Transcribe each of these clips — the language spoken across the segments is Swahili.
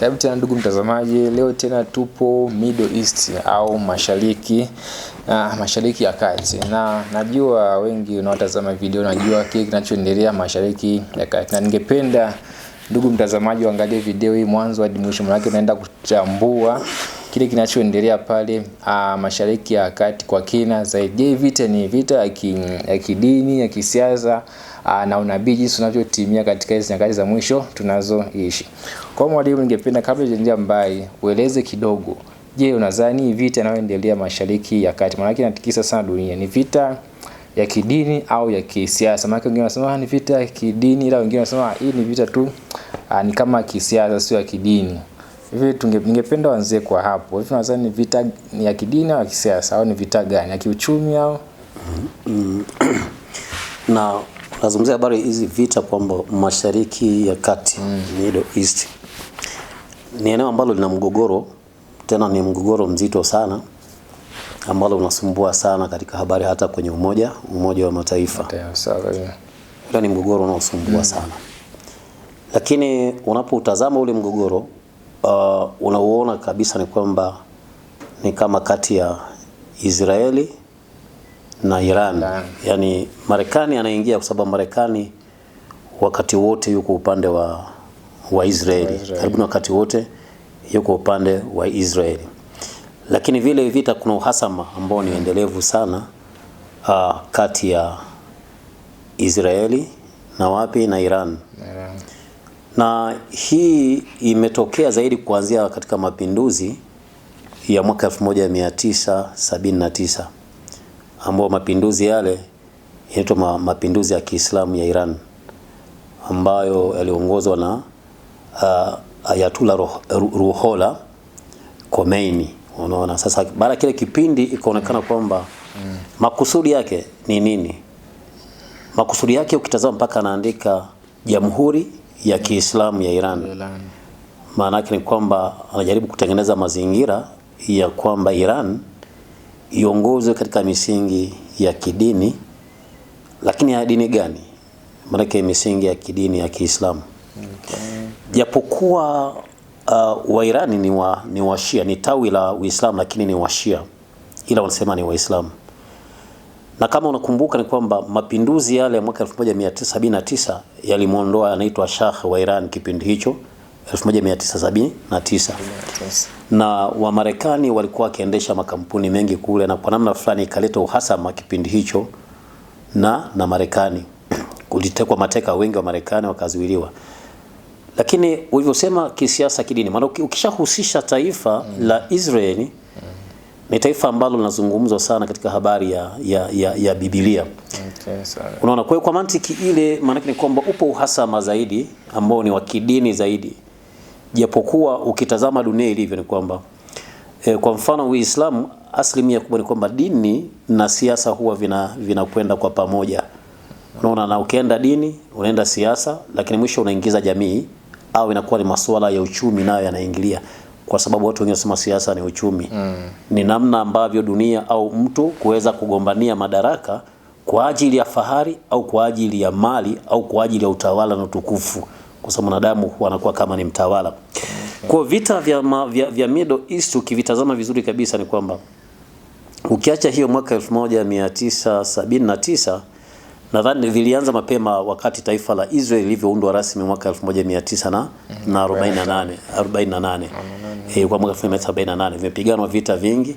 Karibu tena ndugu mtazamaji, leo tena tupo Middle East au mashariki ya kati. Na najua wengi unaotazama video najua kile kinachoendelea mashariki ya kati. Na ningependa ndugu mtazamaji uangalie video hii mwanzo hadi mwisho, maana naenda kuchambua kile kinachoendelea pale mashariki ya kati kwa kina zaidi. Vita ni vita ya kidini, ya kisiasa na unabii jinsi unavyotimia katika hizo nyakati za mwisho tunazoishi. Kwa mwalimu, ningependa kabla hujaendelea mbali ueleze kidogo. Je, unadhani vita inayoendelea mashariki ya kati, maana inatikisa sana dunia, ni vita ya kidini au ya kisiasa? Maana wengine wanasema ni vita ya kidini, ila wengine wanasema hii ni vita tu ni kama kisiasa, sio ya kidini. Hivi ningependa uanze kwa hapo. Hivi unadhani ni vita ni ya kidini au ya kisiasa, au ni vita gani, ya kiuchumi au? Na nazungumzia habari hizi vita kwamba mashariki ya kati, Middle East, ni eneo ambalo lina mgogoro, tena ni mgogoro mzito sana ambalo unasumbua sana katika habari, hata kwenye umoja wa Mataifa. Ule ni mgogoro unaosumbua sana. Lakini unapotazama ule mgogoro unauona kabisa ni kwamba ni kama kati ya Israeli na Iran. Yani Marekani anaingia kwa sababu Marekani wakati wote yuko upande wa Israeli. Karibu wakati wote yuko upande wa Israeli. Lakini vile vita kuna uhasama ambao ni endelevu sana kati ya Israeli na Iran. Na hii imetokea zaidi kuanzia katika mapinduzi ya mwaka 1979 ambao mapinduzi yale yanaitwa mapinduzi ya Kiislamu ya Iran, ambayo yaliongozwa na Ayatollah Ruhollah Khomeini. Unaona, sasa baada kile kipindi ikaonekana kwamba makusudi yake ni nini. Makusudi yake ukitazama mpaka anaandika Jamhuri ya Kiislamu ya Iran. Maana yake ni kwamba anajaribu kutengeneza mazingira ya kwamba Iran iongozwe katika misingi ya kidini. Lakini ya dini gani? Maana yake misingi ya kidini ya Kiislamu. Japokuwa wa Iran ni wa Shia, ni tawi la Uislamu, lakini ni wa Shia, ila wanasema ni Waislamu. Na kama unakumbuka ni kwamba mapinduzi yale mwaka 1979 yalimuondoa anaitwa Shah wa Iran kipindi hicho 1979. Na wa Marekani walikuwa wakiendesha makampuni mengi kule, na kwa namna fulani ikaleta uhasama kipindi hicho na Marekani. Kulitekwa mateka wengi wa Marekani wakazuiliwa. Lakini ulivyosema kisiasa, kidini, maana ukishahusisha taifa la Israeli ni taifa ambalo linazungumzwa sana katika habari ya Biblia. Unaona, kwa mantiki ile, maana ni kwamba upo uhasama zaidi ambao ni wa kidini zaidi. Japokuwa ukitazama dunia ilivyo ni kwamba kwa mfano Uislamu asilimia kubwa ni kwamba dini na siasa huwa vinakwenda kwa pamoja. Unaona, na ukienda dini unaenda siasa, lakini mwisho unaingiza jamii, au inakuwa ni masuala ya uchumi nayo yanaingilia, kwa sababu watu wengi wanasema siasa ni uchumi. Ni namna ambavyo dunia au mtu kuweza kugombania madaraka kwa ajili ya fahari au kwa ajili ya mali au kwa ajili ya utawala na utukufu, kwa sababu wanadamu wanakuwa kama ni mtawala. Kwa vita vya Middle East ukivitazama vizuri kabisa ni kwamba ukiacha hiyo mwaka 1979, nadhani vilianza mapema wakati taifa la Israel lilivyoundwa rasmi mwaka 1948 kwa mwaka 1948 vimepiganwa vita vingi.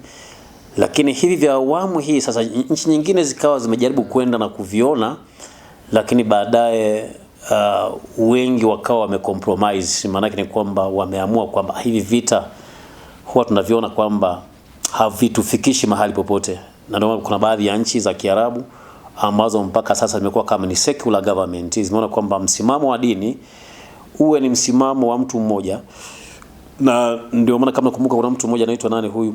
Lakini hivi vya awamu hii sasa nchi nyingine zikawa zimejaribu kwenda na kuviona, lakini baadaye wengi wakawa wamecompromise. Maana yake ni kwamba wameamua kwamba hivi vita huwa tunaviona kwamba havitufikishi mahali popote. Na ndio kuna baadhi ya nchi za Kiarabu ambazo mpaka sasa zimekuwa kama ni secular government, zimeona kwamba msimamo wa dini uwe ni msimamo wa mtu mmoja. Na ndio maana kama kumbuka kuna mtu mmoja anaitwa nani huyu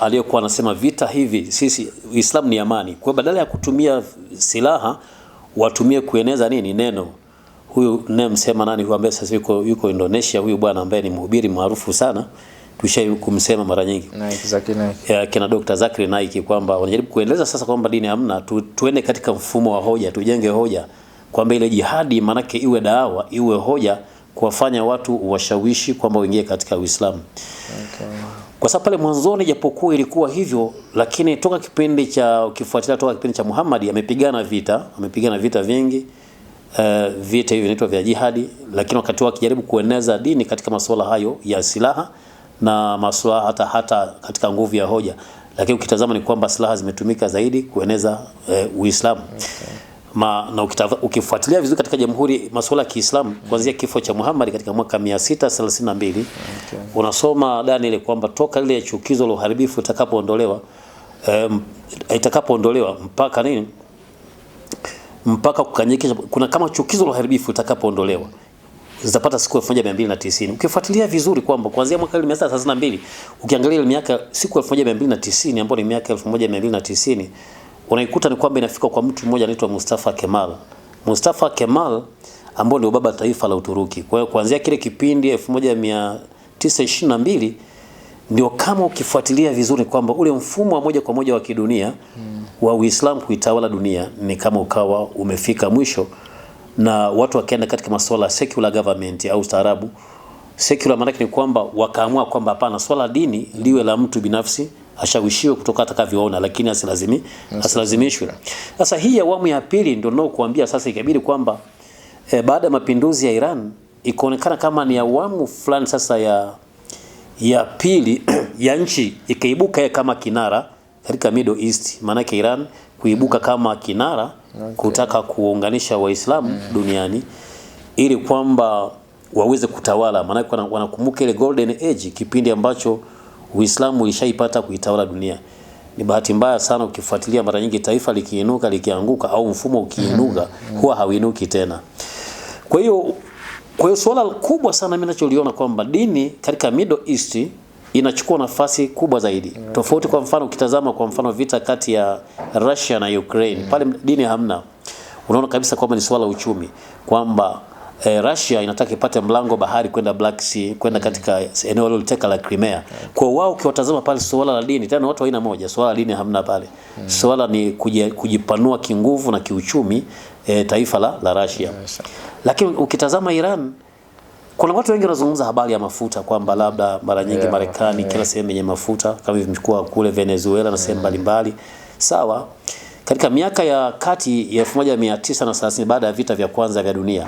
aliyekuwa anasema vita hivi sisi Uislamu ni amani, kwa badala ya kutumia silaha watumie kueneza neno. Huyu msema nani huyu ambaye sasa yuko Indonesia, huyu bwana ambaye ni mhubiri maarufu sana, kumsema mara nyingi, kina Dr. Zakir Naik, kwamba wanajaribu kueleza sasa kwamba dini hamna, tuende katika mfumo wa hoja, tujenge hoja kwamba ile jihadi manake iwe dawa, iwe hoja kuwafanya watu washawishi kwamba waingie katika Uislamu. Kwa sababu pale mwanzoni japokuwa ilikuwa hivyo, lakini toka kipindi cha Muhammad amepigana vita vingi. Vita hivi vinaitwa vya jihadi, lakini wakati wake akijaribu kueneza dini katika masuala hayo ya silaha na masuala hata katika nguvu ya hoja, lakini ukitazama ni kwamba silaha zimetumika zaidi kueneza Uislamu. Na ukifuatilia vizuri katika jamhuri masuala ya Kiislamu kuanzia kifo cha Muhammad katika mwaka 632, unasoma Daniel kwamba toka ile chukizo la uharibifu itakapoondolewa mpaka nini, mpaka kukanyikisha, kuna kama chukizo la uharibifu itakapoondolewa zitapata siku 1290. Ukifuatilia vizuri kwamba kuanzia mwaka 1932 ukiangalia ile miaka siku 1290 ambayo ni miaka 1290, unaikuta ni kwamba inafika kwa mtu mmoja anaitwa Mustafa Kemal ambaye ndio baba taifa la Uturuki. Kwa hiyo kuanzia kile kipindi 1922 ndio kama ukifuatilia vizuri kwamba ule mfumo wa moja kwa moja wa kidunia wa Uislamu kuitawala dunia ni kama ukawa umefika mwisho, na watu wakaenda katika masuala secular government au ustaarabu. Secular maana ni kwamba wakaamua kwamba hapana, swala dini liwe la mtu binafsi, ashawishiwe kutoka atakavyoona, lakini asilazimishwe. Sasa hii awamu ya pili ndio nao kuambia sasa ikabidi kwamba baada ya mapinduzi ya Iran ikaonekana kama ni awamu fulani sasa ya pili ya nchi ikaibuka kama kinara katika Middle East. Maana yake Iran kuibuka kama kinara kutaka kuunganisha Waislamu duniani ili kwamba waweze kutawala. Maana yake wanakumbuka ile golden age, kipindi ambacho Uislamu ulishaipata kuitawala dunia. Ni bahati mbaya sana ukifuatilia mara nyingi taifa likiinuka likianguka au mfumo ukiinuka huwa hauinuki tena. Kwa hiyo swala kubwa sana mimi ninacholiona kwamba dini katika Middle East inachukua nafasi kubwa zaidi. Tofauti kwa mfano ukitazama kwa mfano vita kati ya Russia na Ukraine, pale dini hamna. Unaona kabisa kwamba ni swala uchumi, kwamba Russia inataka ipate mlango bahari kwenda Black Sea, kwenda katika eneo liloteka la Crimea. Kwa wao ukiwatazama pale swala la dini, tena watu aina moja, swala la dini hamna pale. Swala ni kujipanua kinguvu na kiuchumi taifa la Russia. Lakini ukitazama Iran, kuna watu wengi wanazungumza habari ya mafuta kwamba labda mara nyingi Marekani kila sehemu yenye mafuta kama vimechukua kule Venezuela na sehemu mbalimbali. Sawa. Katika miaka ya kati ya 1930 baada ya vita vya kwanza vya dunia.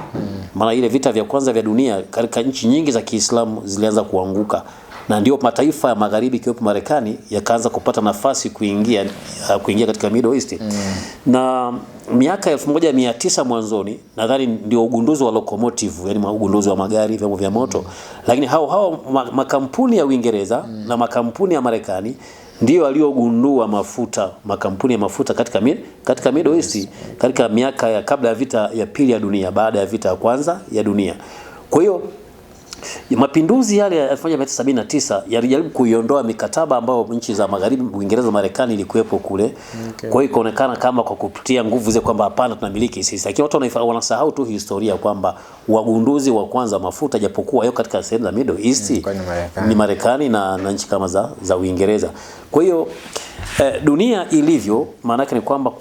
Maana ile vita vya kwanza vya dunia katika nchi nyingi za Kiislamu zilianza kuanguka. Na ndio mataifa ya magharibi ikiwepo Marekani yakaanza kupata nafasi kuingia katika Middle East. Na miaka 1900 mwanzoni nadhani ndio ugunduzi wa locomotive, yani ugunduzi wa magari, vyombo vya moto. Lakini hao makampuni ya Uingereza na makampuni ya Marekani ndio waliogundua makampuni ya mafuta katika Middle East katika miaka ya kabla ya vita ya pili ya dunia, baada ya vita ya kwanza ya dunia. Kwa hiyo mapinduzi yale ya 1979 yalijaribu kuiondoa mikataba ambayo nchi za magharibi, Uingereza, Marekani ilikuwepo kule. Kwa hiyo ikaonekana kama kwa kupitia nguvu zile kwamba hapana, tunamiliki sisi. Lakini watu wanasahau tu historia kwamba wagunduzi wa kwanza mafuta japokuwa yao katika sehemu za Middle East ni Marekani na nchi kama za Uingereza. Kwa hiyo dunia ilivyo, maana yake ni kwamba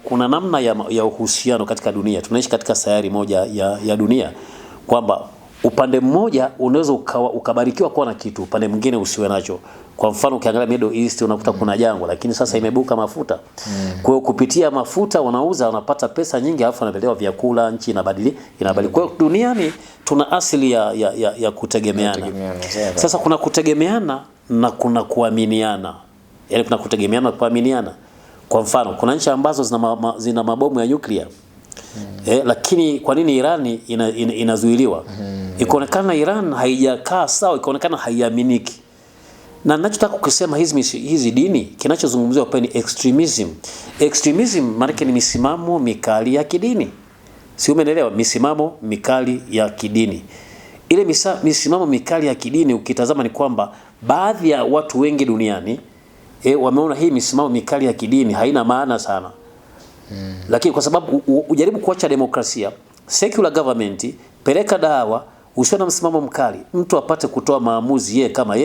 kuna namna ya uhusiano katika dunia. Tunaishi katika sayari moja ya dunia, kwamba upande mmoja unaweza ukabarikiwa kuwa na kitu, upande mwingine usiwe nacho. Kwa mfano ukiangalia Middle East unakuta kuna jangwa, lakini sasa imebuka mafuta. Kwa hiyo kupitia mafuta wanapata pesa nyingi, alafu wanapelewa vyakula, nchi inabadilika. Kwa hiyo duniani tuna asili ya kutegemeana. Sasa kuna kutegemeana na kuna kuaminiana. Yaani kuna kutegemeana na kuaminiana. Kwa mfano kuna nchi ambazo zina mabomu ya nyuklia. Lakini kwa nini Iran inazuiliwa? Ikaonekana Iran haijakaa sawa, ikaonekana haiaminiki. Na ninachotaka kusema hizi dini kinachozungumziwa hapa ni extremism. Extremism maana ni misimamo mikali ya kidini. Si umeelewa? Misimamo mikali ya kidini. Ile misimamo mikali ya kidini ukitazama ni kwamba baadhi ya watu wengi duniani wameona hii misimamo mikali ya kidini haina maana sana. Lakini kwa sababu ujaribu kuacha demokrasia, secular government, peleka dawa, usiwe na msimamo mkali, mtu apate kutoa maamuzi kama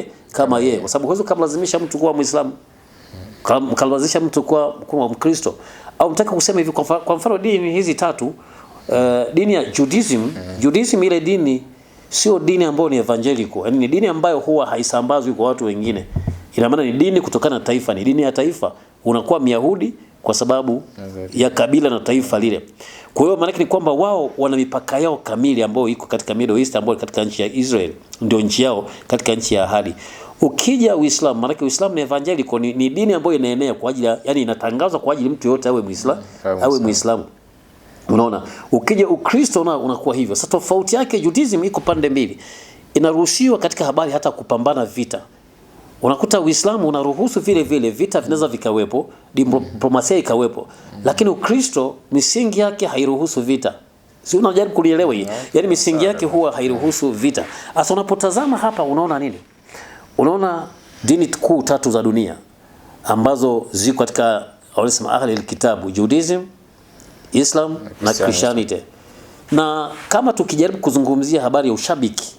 yeye, kwa sababu huwezi kumlazimisha mtu kuwa Muislamu, kumlazimisha mtu kuwa Mkristo. Au mtaka kusema hivi kwa mfano dini hizi tatu, dini ya Judaism ile dini sio dini ambayo ni evangelical, yani ni dini ambayo huwa haisambazwi kwa watu wengine. Ina maana ni dini kutokana na taifa, ni dini ya taifa. Unakuwa Myahudi kwa sababu ya kabila na taifa lile. Kwa hiyo maana ni kwamba wao wana mipaka yao kamili ambayo iko katika Middle East, ambayo katika nchi ya Israel ndio nchi yao, katika nchi ya ahadi. Ukija Uislamu, maana Uislamu ni evangelical, ni dini ambayo inaenea kwa ajili, yani inatangazwa kwa ajili mtu yote awe Muislamu, awe Muislamu. Unaona, ukija Ukristo unakuwa hivyo. Sasa tofauti yake, Judaism iko pande mbili. Inaruhusiwa katika habari hata kupambana vita. Unakuta Uislamu unaruhusu vile vile vita vinaweza vikawepo, diplomasia ikawepo. Lakini Ukristo misingi yake hairuhusu vita. Si unajaribu kulielewa hii? Yaani misingi yake huwa hairuhusu vita. Sasa unapotazama hapa unaona nini? Unaona dini kuu tatu za dunia ambazo ziko katika wanasema ahli kitabu, Judaism, Islam na Christianity. Na kama tukijaribu kuzungumzia habari ya ushabiki,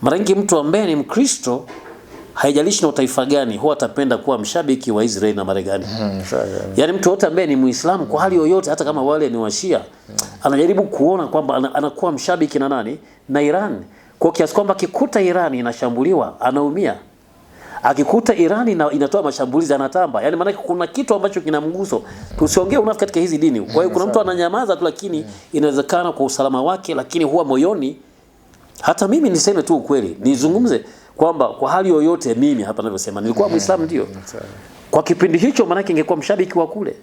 mara nyingi mtu ambaye ni Mkristo haijalishi na taifa gani huwa atapenda kuwa mshabiki wa Israeli na Marekani. Yaani mtu wote ambaye ni Muislamu kwa hali yoyote, hata kama wale ni Washia, anajaribu kuona kwamba anakuwa mshabiki na nani? Na Iran. Kwa kiasi kwamba akikuta Iran inashambuliwa anaumia. Akikuta Iran inatoa mashambulizi anatamba. Yaani maana kuna kitu ambacho kinamguso. Tusiongee unafiki katika hizi dini. Kwa hiyo kuna mtu ananyamaza tu, lakini inawezekana kwa usalama wake, lakini huwa moyoni. Hata mimi niseme tu ukweli, nizungumze kwamba kwa hali yoyote mimi hapa ninavyosema nilikuwa Muislamu ndio. Kwa kipindi hicho maana ingekuwa mshabiki wa kule.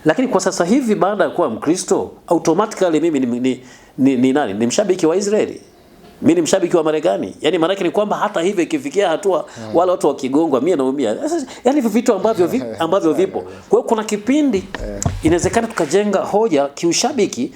Lakini kwa sasa hivi baada ya kuwa Mkristo, automatically mimi ni nani? Ni mshabiki wa Israeli. Mimi ni mshabiki wa Marekani. Yaani maana yake ni kwamba hata hivyo ikifikia hatua wale watu wakigongwa mimi naumia. Yaani hivyo vitu ambavyo vipo. Kwa hiyo kuna kipindi inawezekana tukajenga hoja kiushabiki.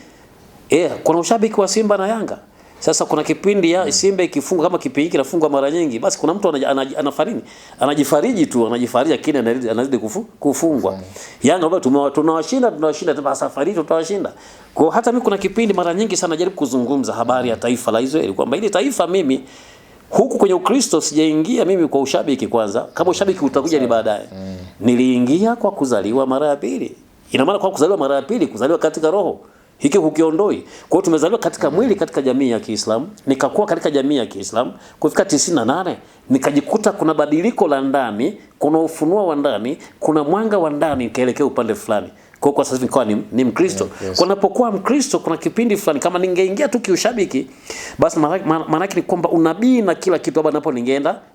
Kuna ushabiki wa Simba na Yanga. Sasa kuna kipindi ya Simba ikifunga, kama kipindi kinafungwa mara nyingi, basi kuna mtu anafarini, anajifariji tu, lakini anazidi kufungwa. Yanga ambao tunawashinda safari tutawashinda. Kwa hata mimi kuna kipindi mara nyingi sana najaribu kuzungumza habari ya taifa la Israeli, kwamba ile taifa mimi huku kwenye Ukristo sijaingia mimi kwa ushabiki kwanza, kama ushabiki utakuja ni baadaye. Niliingia kwa kuzaliwa mara ya pili. Ina maana kwa kuzaliwa mara ya pili, kuzaliwa katika roho. Hiki hukiondoi. Kwa hiyo tumezaliwa katika mwili katika jamii ya Kiislamu, nikakuwa katika jamii ya Kiislamu, kufika 98 nikajikuta kuna badiliko la ndani, kuna ufunuo wa ndani, kuna mwanga wa ndani nikaelekea upande fulani. Kwa sasa nikawa ni Mkristo. Kwa napokuwa Mkristo kuna kipindi fulani kama ningeingia tu kiushabiki, basi maana yake ni kwamba unabii na kila kitu hapa napo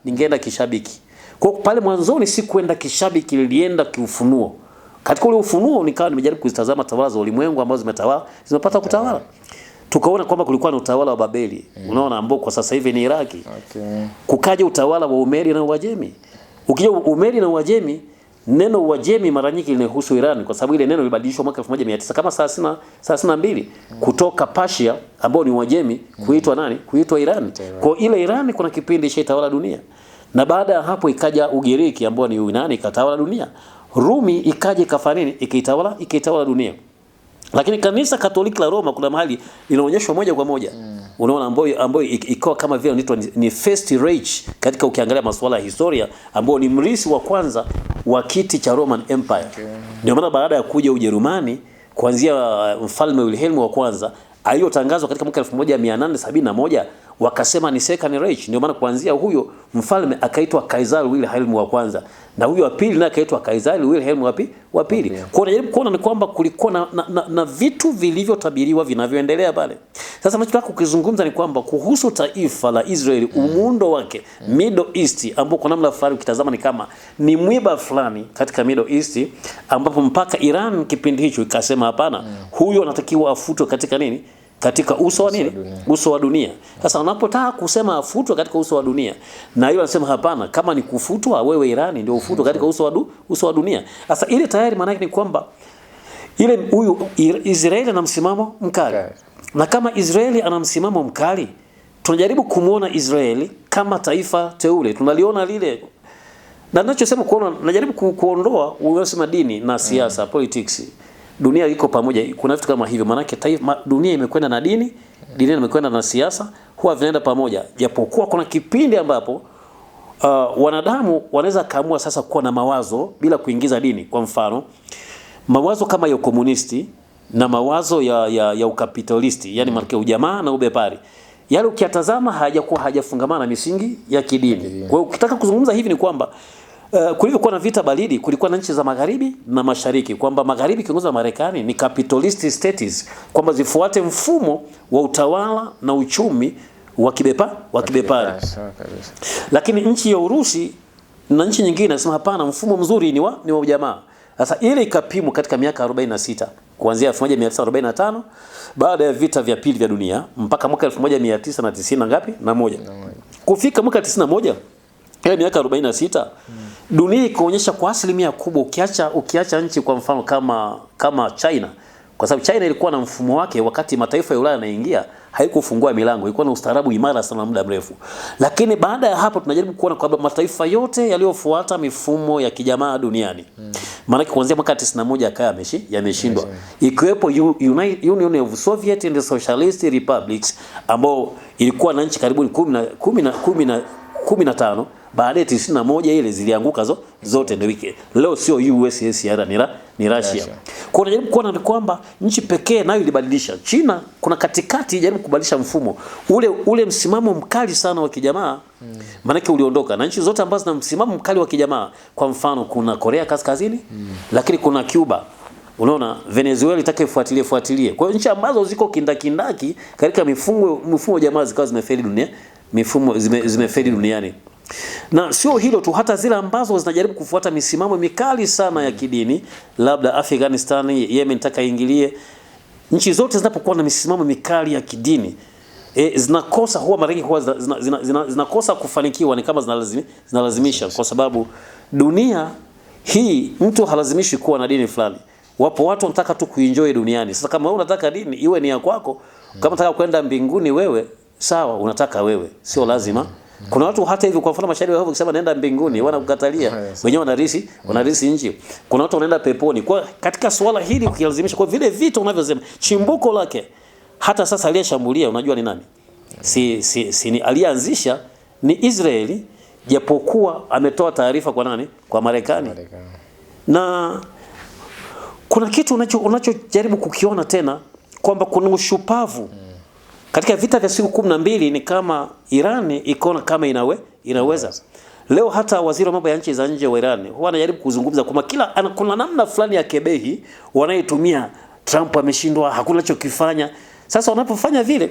ningeenda kishabiki. Kwa pale mwanzoni si kwenda kishabiki, nilienda kiufunuo. Katika ule ufunuo nikawa nimejaribu kuzitazama tawala za ulimwengu ambazo zimepata kutawala. Tukaona kwamba kulikuwa na utawala wa Babeli, unaona, ambao kwa sasa hivi ni Iraki. Kukaja utawala wa Umeri na Uajemi. Ukija Umeri na Uajemi, neno Uajemi mara nyingi linahusu Iran, kwa sababu ile neno libadilishwa mwaka 1900 kama 32 kutoka Persia ambao ni Uajemi kuitwa nani? Kuitwa Iran. Kwa ile Iran kuna kipindi ishaitawala dunia. Na baada ya hapo ikaja Ugiriki ambao ni Uyunani ikatawala dunia. Rumi ikaje kafanya nini? Ikaitawala dunia. Lakini kanisa Katoliki la Roma kuna mahali linaonyeshwa moja kwa moja. Unaona, ambayo ikawa kama vile inaitwa ni First Reich katika ukiangalia masuala ya historia, ambao ni mrisi wa kwanza wa kiti cha Roman Empire. Ndio maana baada ya kuja Ujerumani kuanzia mfalme Wilhelm wa kwanza aliyotangazwa katika mwaka 1871 wakasema ni Second Reich. Ndio maana kuanzia huyo mfalme akaitwa Kaiser Wilhelm wa kwanza, na huyo wa pili naye akaitwa Kaiser Wilhelm wa pili. Kwa unajaribu kuona ni kwamba kulikuwa na vitu vilivyotabiriwa vinavyoendelea pale. Sasa ninachotaka kukizungumza ni kwamba kuhusu taifa la Israeli, umundo wake Middle East, ambapo kwa namna fulani ukitazama ni kama ni mwiba fulani katika Middle East, ambapo mpaka Iran kipindi hicho ikasema hapana, huyo anatakiwa afutwe katika nini? Katika uso wa nini? Uso wa dunia. Sasa unapotaka kusema afutwe katika uso wa dunia, na yule anasema hapana, kama ni kufutwa wewe Irani ndio ufutwe katika uso wa dunia. Sasa ile tayari maana yake ni kwamba ile huyu Israeli ana msimamo mkali. Na kama Israeli ana msimamo mkali, tunajaribu kumuona Israeli kama taifa teule. Tunaliona lile. Na ninachosema kuona, najaribu kuondoa unasema dini na siasa, politics. Dunia iko pamoja, kuna vitu kama hivyo. Maana yake dunia imekwenda na dini, dunia imekwenda na siasa, huwa vinaenda pamoja. Japokuwa kuna kipindi ambapo wanadamu wanaweza kaamua sasa kuwa na mawazo bila kuingiza dini. Kwa mfano, mawazo kama ya komunisti na mawazo ya ukapitalisti, yani maana ujamaa na ubepari, yale ukiyatazama hajafungamana na misingi ya kidini. Kwa hiyo ukitaka kuzungumza hivi ni kwamba kulivyokuwa na vita baridi, kulikuwa na nchi za magharibi na mashariki, kwamba magharibi kiongozwa na Marekani ni capitalist states, kwamba zifuate mfumo wa utawala na uchumi wa kibepari. Lakini nchi ya Urusi na nchi nyingine nasema hapana, mfumo mzuri ni wa ujamaa. Sasa ile ikapimwa katika miaka 46 kuanzia 1945 baada ya vita vya pili vya dunia mpaka mwaka 1990 ngapi na moja. Kufika mwaka 91 ile miaka 46 dunia ikaonyesha kwa asilimia kubwa, ukiacha nchi kwa mfano kama China, kwa sababu China ilikuwa na mfumo wake wakati mataifa ya Ulaya yanaingia, haikufungua milango, ilikuwa na ustaarabu imara sana muda mrefu. Lakini baada ya hapo tunajaribu kuona kwamba mataifa yote yaliyofuata mifumo ya kijamaa duniani, maana kuanzia mwaka 91 akaya yameshindwa, ikiwepo Union of Soviet and Socialist Republics ambao ilikuwa na nchi karibu 15. Baadaye 91 ile zilianguka zote ndio wiki. Leo sio USSR ni Russia. Kwa hiyo kuona ni kwamba nchi pekee nayo ilibadilisha. China kuna katikati jaribu kubadilisha mfumo. Ule msimamo mkali sana wa kijamaa maana uliondoka. Na nchi zote ambazo zina msimamo mkali wa kijamaa, kwa mfano kuna Korea Kaskazini, lakini kuna Cuba. Unaona Venezuela itakayofuatilie. Kwa hiyo nchi ambazo ziko kindakindaki katika mifumo jamaa zikawa zimefeli dunia, mifumo zimefeli duniani. Na sio hilo tu, hata zile ambazo zinajaribu kufuata misimamo mikali sana ya kidini, labda Afghanistan, Yemen takaingilie, nchi zote zinapokuwa na misimamo mikali ya kidini zinakosa huwa mara nyingi huwa zinakosa kufanikiwa, ni kama zinalazimisha, kwa sababu dunia hii mtu halazimishi kuwa na dini fulani. Wapo watu wanataka tu kuenjoy duniani. Sasa kama wewe unataka dini iwe ni ya kwako, kama unataka kwenda mbinguni wewe, sawa, unataka wewe, sio lazima. Kuna watu hata hivi kwa mfano mashairi wao wakisema naenda mbinguni wanakukatalia, wenyewe wanarisi nchi. Kuna watu wanaenda peponi. Kwa katika swala hili ukilazimisha, kwa vile vitu unavyosema chimbuko lake hata sasa aliyeshambulia unajua ni nani? Si ni alianzisha ni Israeli, japokuwa ametoa taarifa kwa nani? Kwa Marekani. Na kuna kitu unachojaribu kukiona tena kwamba kuna ushupavu katika vita vya siku 12. Ni kama Iran ikaona kama inaweza. Leo hata waziri wa mambo ya nchi za nje wa Iran huwa anajaribu kuzungumza kwamba kuna namna fulani ya kebehi wanaitumia. Trump ameshindwa, hakuna anachokifanya. Sasa wanapofanya vile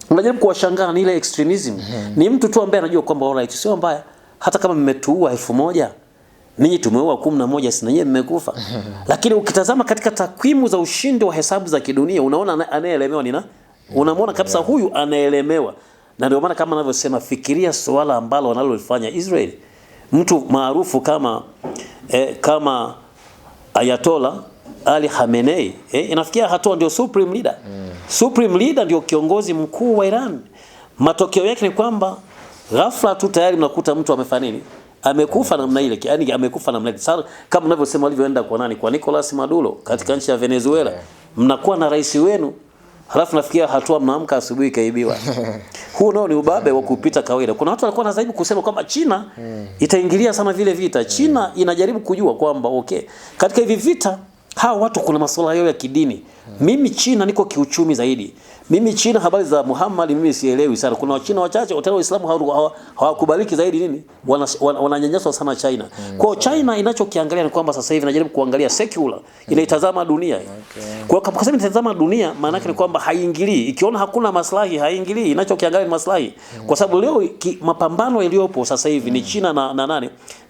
unajaribu kuwashangaa, ni ile extremism. Ni mtu tu ambaye anajua kwamba alright, sio mbaya hata kama mmetuua 1000, ninyi tumeua 11, si ninyi mmekufa. Lakini ukitazama katika takwimu za ushindi wa hesabu za kidunia, unaona anayeelemewa ni nani? Unamwona kabisa huyu anaelemewa. Na ndio maana kama ninavyosema, fikiria swala ambalo wanalolifanya Israel. Mtu maarufu kama Ayatollah Ali Khamenei inafikia hatua ndio supreme leader. Supreme leader ndio kiongozi mkuu wa Iran. Matokeo yake ni kwamba ghafla tu tayari mnakuta mtu amefanya nini? Amekufa namna ile, yani amekufa namna ile. Sasa kama unavyosema walivyoenda kwa nani? Kwa Nicolas Maduro katika nchi ya Venezuela. Mnakuwa na rais wenu, halafu nafikia hatua mnaamka asubuhi kaibiwa. Huu nao ni ubabe wa kupita kawaida. Kuna watu walikuwa wanajaribu kusema kwamba China itaingilia sana vile vita. China inajaribu kujua kwamba katika hivi vita hawa watu kuna masuala yao ya kidini. Mimi China niko kiuchumi zaidi. Mimi China habari za Muhammad mimi sielewi sana. Kuna Wachina wachache hata Waislamu hawakubaliki zaidi nini? Wananyanyaswa sana China. Kwa China inachokiangalia ni kwamba sasa hivi inajaribu kuangalia secular, inaitazama dunia. Kwa sababu inatazama dunia maana yake ni kwamba haiingilii. Ikiona hakuna maslahi haingilii, inachokiangalia ni maslahi. Kwa sababu leo mapambano yaliyopo sasa hivi ni China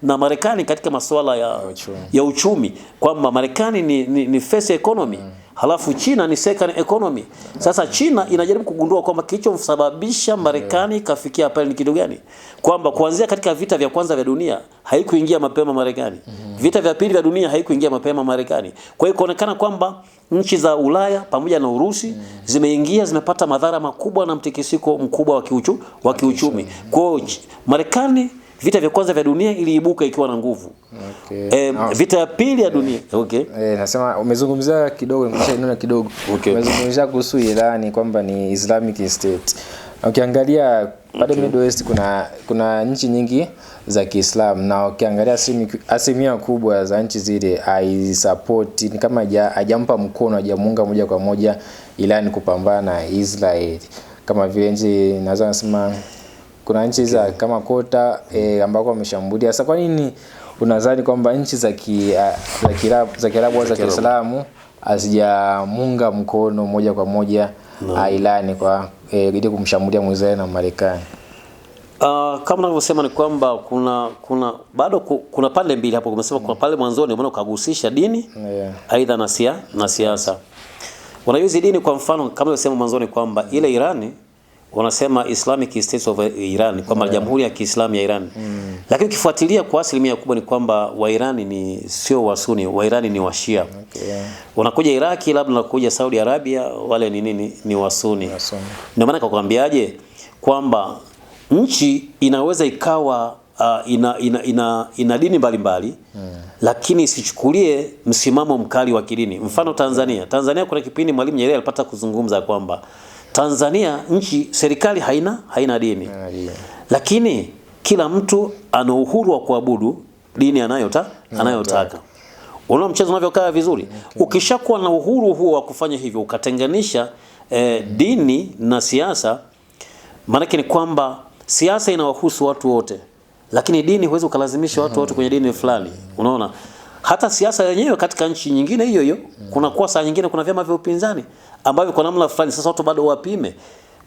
na Marekani katika masuala ya uchumi. Kwamba Marekani ni first economy. Halafu China ni second economy. Sasa China inajaribu kugundua kwamba kilichomsababisha Marekani kafikia pale ni kitu gani? Kwamba kuanzia katika vita vya kwanza vya dunia haikuingia mapema Marekani. Vita vya pili vya dunia haikuingia mapema Marekani. Kwa hiyo kuonekana kwamba nchi za Ulaya pamoja na Urusi zimepata madhara makubwa na mtikisiko mkubwa wa kiuchumi. Kwa hiyo Marekani vita vya kwanza vya dunia iliibuka ikiwa na nguvu. Vita ya pili ya dunia. Nasema umezungumzia kidogo, nimeshaona kidogo. Umezungumzia kuhusu Iran kwamba ni Islamic State. Ukiangalia pale Middle East kuna nchi nyingi za Kiislamu, na ukiangalia asilimia kubwa za nchi zile haisupport, ni kama hajampa mkono, hajamuunga moja kwa moja Iran kupambana na Israel. kama vile nchi naweza nasema kuna nchi za kama Kota ambako wameshambulia. Sasa kwa nini unadhani kwamba nchi za Kiarabu au za Kiislamu hazijamunga mkono moja kwa moja Irani kwa ili kumshambulia Israeli na Marekani? Kama unavyosema ni kwamba bado kuna pande mbili hapo. Umesema kuna pale mwanzoni umeona ukagusisha dini aidha na siasa. Wanauzi dini kwa mfano kama ulivyosema mwanzoni kwamba ile Irani wanasema Islamic State of Iran kwamba Jamhuri ya Kiislamu ya Iran. Lakini ukifuatilia kwa asilimia kubwa ni kwamba wa Irani ni sio wa Sunni, wa Irani ni wa Shia. Wanakuja Iraki labda wanakuja Saudi Arabia wale ni nini? Ni wa Sunni. Ndio maana nikakwambiaje kwamba nchi inaweza ikawa ina dini mbalimbali lakini isichukulie msimamo mkali wa kidini. Mfano Tanzania kuna kipindi Mwalimu Nyerere alipata kuzungumza kwamba Tanzania nchi serikali haina dini. Lakini kila mtu ana uhuru wa kuabudu dini anayotaka. Unaona mchezo unavyokaa vizuri. Ukishakuwa na uhuru huo wa kufanya hivyo ukatenganisha dini na siasa, maana ni kwamba siasa inawahusu watu wote, lakini dini huwezi ukalazimisha watu wote kwenye dini fulani. Unaona? Hata siasa yenyewe katika nchi nyingine hiyo kuna kwa saa nyingine kuna vyama vya upinzani ambavyo kwa namna fulani sasa watu bado